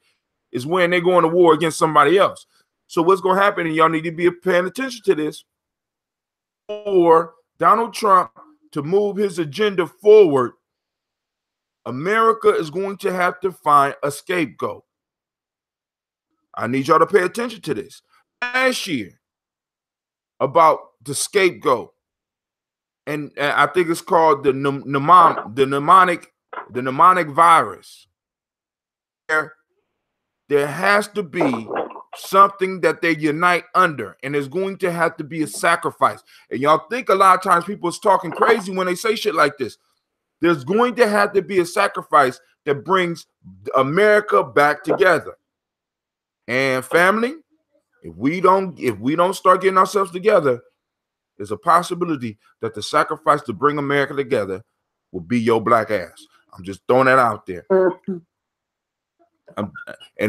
is when they're going to war against somebody else. So what's going to happen, and y'all need to be paying attention to this, for Donald Trump to move his agenda forward, America is going to have to find a scapegoat. I need y'all to pay attention to this. Last year, about the scapegoat, and I think it's called the mnemonic virus. There has to be something that they unite under, and there's going to have to be a sacrifice. And y'all think a lot of times people is talking crazy when they say shit like this. There's going to have to be a sacrifice that brings America back together. And family, if we don't start getting ourselves together, there's a possibility that the sacrifice to bring America together will be your black ass. I'm just throwing that out there. And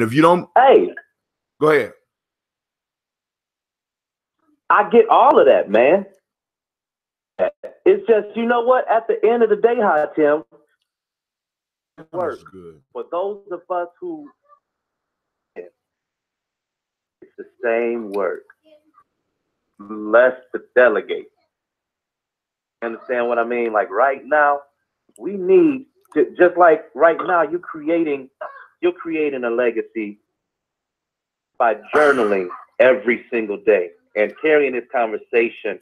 if you don't,
hey,
go ahead.
I get all of that, man. It's just, you know what? At the end of the day, Tim, work for those of us who, it's the same work, less to delegate. Understand what I mean? Like right now, we need to, just like right now, you're creating a legacy by journaling every single day and carrying this conversation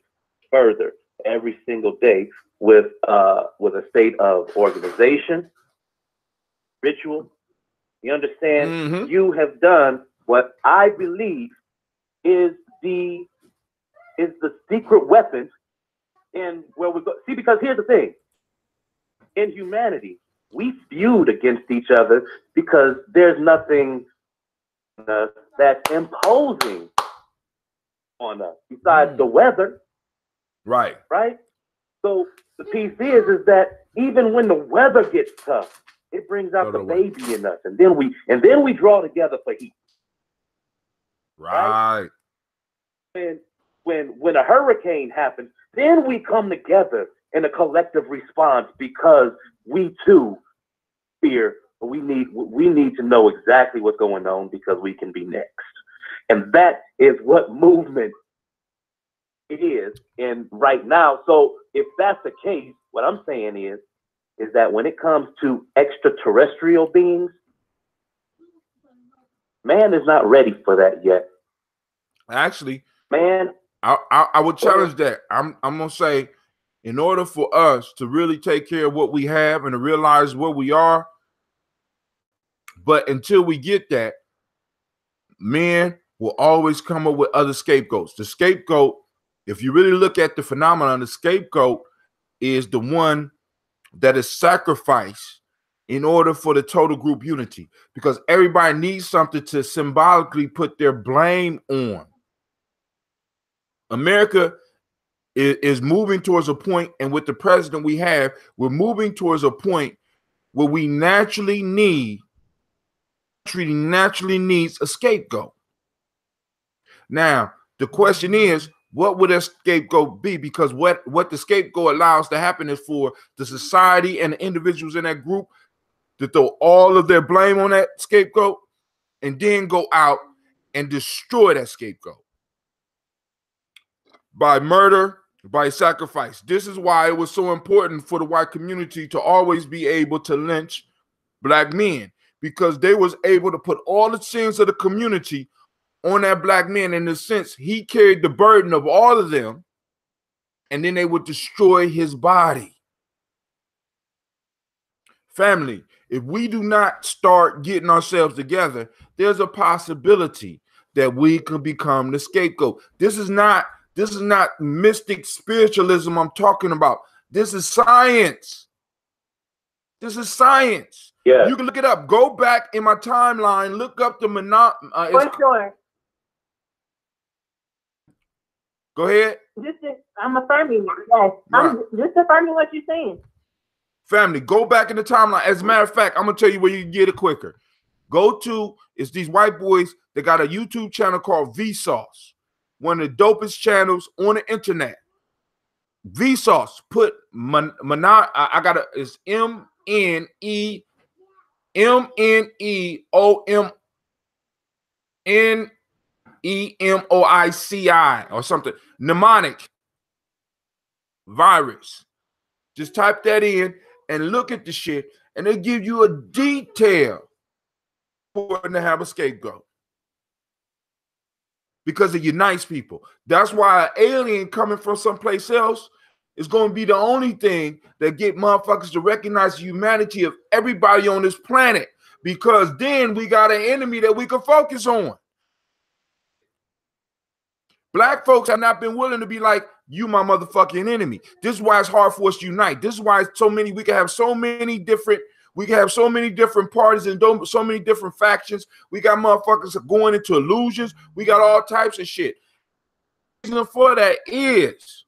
further every single day with a state of organization, ritual. You understand? Mm-hmm. You have done what I believe is the secret weapon in where we go. See, because here's the thing. In humanity, we feud against each other because there's nothing that's imposing on us besides the weather.
Right.
Right. So the piece is that even when the weather gets tough, it brings out the baby in us, and then we draw together for heat.
Right.
And when a hurricane happens, then we come together in a collective response because we too fear. We need to know exactly what's going on because we can be next, and that is what movement it is in right now. So if that's the case, what I'm saying is that when it comes to extraterrestrial beings, man is not ready for that yet.
Actually,
man,
I would challenge that. I'm gonna say, in order for us to really take care of what we have and to realize where we are, but until we get that, men will always come up with other scapegoats. The scapegoat, if you really look at the phenomenon, the scapegoat is the one that is sacrificed in order for the total group unity, because everybody needs something to symbolically put their blame on. America is moving towards a point, and with the president we have, we're moving towards a point where we naturally needs a scapegoat. Now, the question is, what would a scapegoat be? Because what the scapegoat allows to happen is for the society and the individuals in that group to throw all of their blame on that scapegoat and then go out and destroy that scapegoat by murder, by sacrifice. This is why it was so important for the white community to always be able to lynch black men, because they was able to put all the sins of the community on that black man. In a sense, he carried the burden of all of them, and then they would destroy his body. Family, if we do not start getting ourselves together, there's a possibility that we could become the scapegoat. This is not mystic spiritualism I'm talking about. This is science. This is science. Yeah. You can look it up. Go back in my timeline, look up the
for sure.
Go ahead.
I'm affirming it. Yes. Right. I'm just affirming what you're saying.
Family, go back in the timeline. As a matter of fact, I'm going to tell you where you can get it quicker. It's these white boys that got a YouTube channel called Vsauce, one of the dopest channels on the internet. Vsauce, put it's MENEMOICI or something. Mnemonic virus. Just type that in and look at the shit, and they give you a detail for to have a scapegoat. Because it unites people. That's why an alien coming from someplace else is going to be the only thing that get motherfuckers to recognize the humanity of everybody on this planet. Because then we got an enemy that we can focus on. Black folks have not been willing to be like, you my motherfucking enemy. This is why it's hard for us to unite. This is why we can have so many different parties and so many different factions. We got motherfuckers going into illusions. We got all types of shit. The reason for that is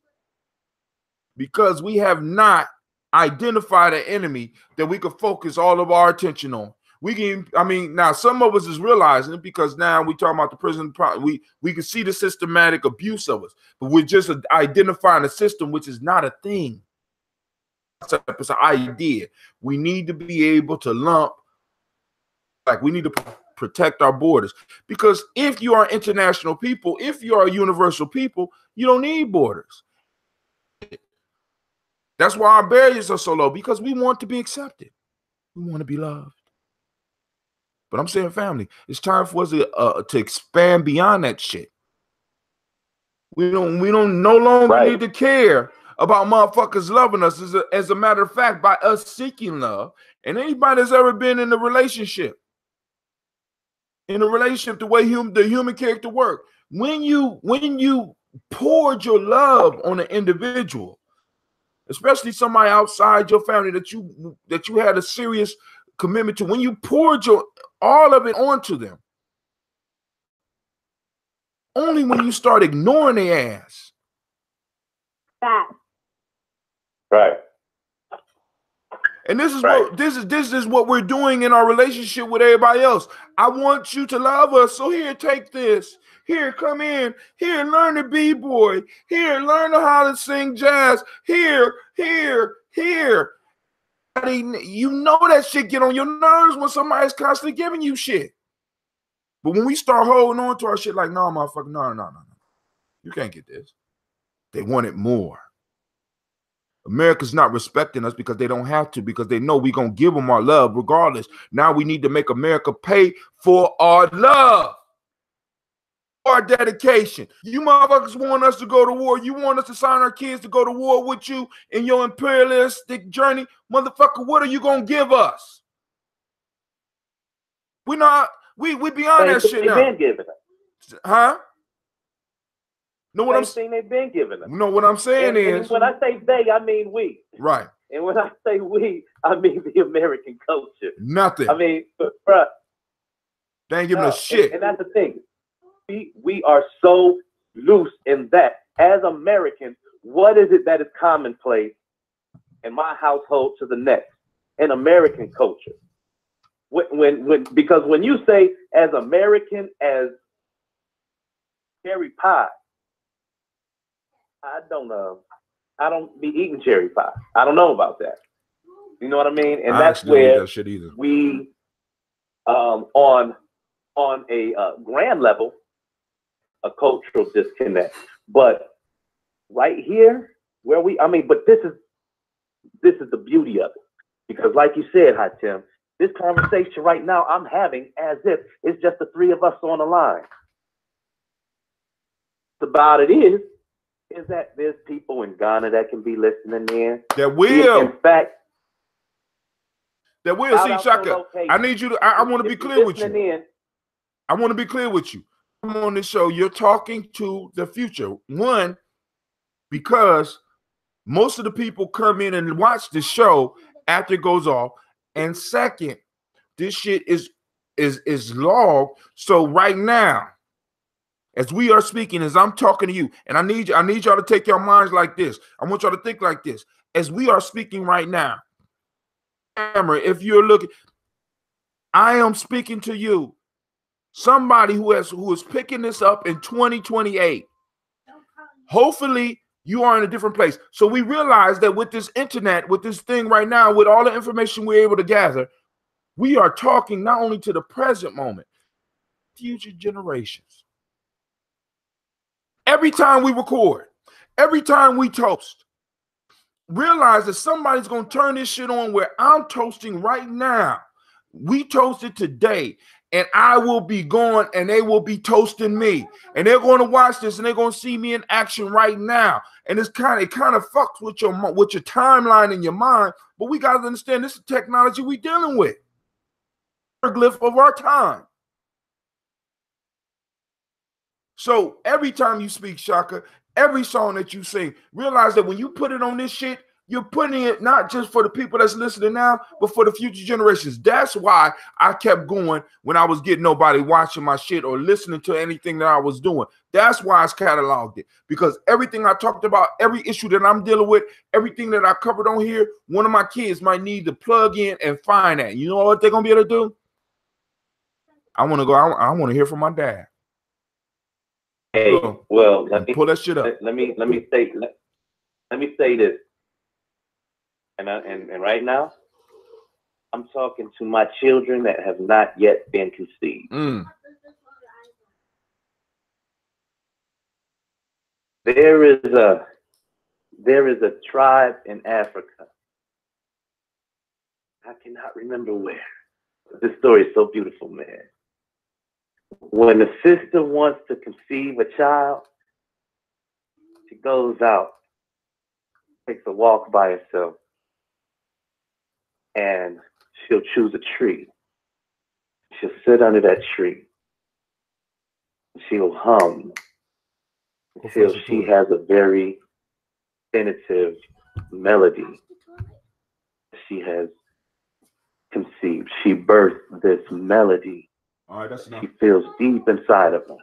because we have not identified an enemy that we could focus all of our attention on. Now some of us is realizing it because now we talking about the prison. We can see the systematic abuse of us, but we're just identifying a system which is not a thing. It's an idea. We need to be able to we need to protect our borders, because if you are international people, if you are a universal people, you don't need borders. That's why our barriers are so low, because we want to be accepted. We want to be loved. But I'm saying, family, it's time for us to expand beyond that shit. We don't no longer need to care about motherfuckers loving us. As a matter of fact, by us seeking love, and anybody that's ever been in a relationship, the way the human character works, when you poured your love on an individual, especially somebody outside your family that you had a serious commitment to, when you poured all of it onto them, only when you start ignoring their ass. Right. And this is what we're doing in our relationship with everybody else. I want you to love us, so here, take this. Here, come in. Here, learn to b-boy. Here, learn how to sing jazz. Here. You know that shit get on your nerves when somebody's constantly giving you shit. But when we start holding on to our shit like, no, motherfucker, no. You can't get this. They want it more. America's not respecting us because they don't have to, because they know we're going to give them our love regardless. Now we need to make America pay for our love, our dedication. You motherfuckers want us to go to war. You want us to sign our kids to go to war with you in your imperialistic journey. Motherfucker, what are you going to give us? We beyond that shit now. Been giving us. Huh? Know what
thing they've been giving us.
No, what I'm saying is,
when I say they, I mean we.
Right.
And when I say we, I mean the American culture.
Nothing.
I mean, bruh.
They ain't giving us shit.
And that's the thing. We are so loose in that as Americans, what is it that is commonplace in my household to the next in American culture? Because when you say as American as cherry pie, I don't be eating cherry pie. I don't know about that. You know what I mean? And that's where
that shit either.
we, on a grand level, a cultural disconnect. But right here, but this is the beauty of it, because like you said, Hatem, this conversation right now I'm having as if it's just the three of us on the line. About it is that there's people in Ghana that can be listening in.
That will.
In fact,
that will. See, Shaka, I need you to, I want to be clear with you. I want to be clear with you. I'm on this show, you're talking to the future. One, because most of the people come in and watch the show after it goes off. And second, this shit is logged. So right now, as we are speaking, as I'm talking to you, and I need y'all to take your minds like this. I want y'all to think like this. As we are speaking right now, camera, if you're looking, I am speaking to you. Somebody who is picking this up in 2028. Hopefully, you are in a different place. So we realize that with this internet, with this thing right now, with all the information we're able to gather, we are talking not only to the present moment, future generations. Every time we record, every time we toast, realize that somebody's going to turn this shit on where I'm toasting right now. We toasted today, and I will be going, and they will be toasting me, and they're going to watch this, and they're going to see me in action right now. And it kind of fucks with your timeline in your mind. But we got to understand this is technology we're dealing with. Glyph of our time. So every time you speak, Shaka, every song that you sing, realize that when you put it on this shit, you're putting it not just for the people that's listening now, but for the future generations. That's why I kept going when I was getting nobody watching my shit or listening to anything that I was doing. That's why I cataloged it. Because everything I talked about, every issue that I'm dealing with, everything that I covered on here, one of my kids might need to plug in and find that. You know what they're going to be able to do? I want to hear from my dad.
Hey, well,
pull that shit up.
Let me say this. And right now, I'm talking to my children that have not yet been conceived. There is a tribe in Africa. I cannot remember where. This story is so beautiful, man. When the sister wants to conceive a child, she goes out, takes a walk by herself, and she'll choose a tree. She'll sit under that tree. She'll hum until she has a very definitive melody. She has conceived. She birthed this melody.
All right, that's enough.
She feels deep inside of her.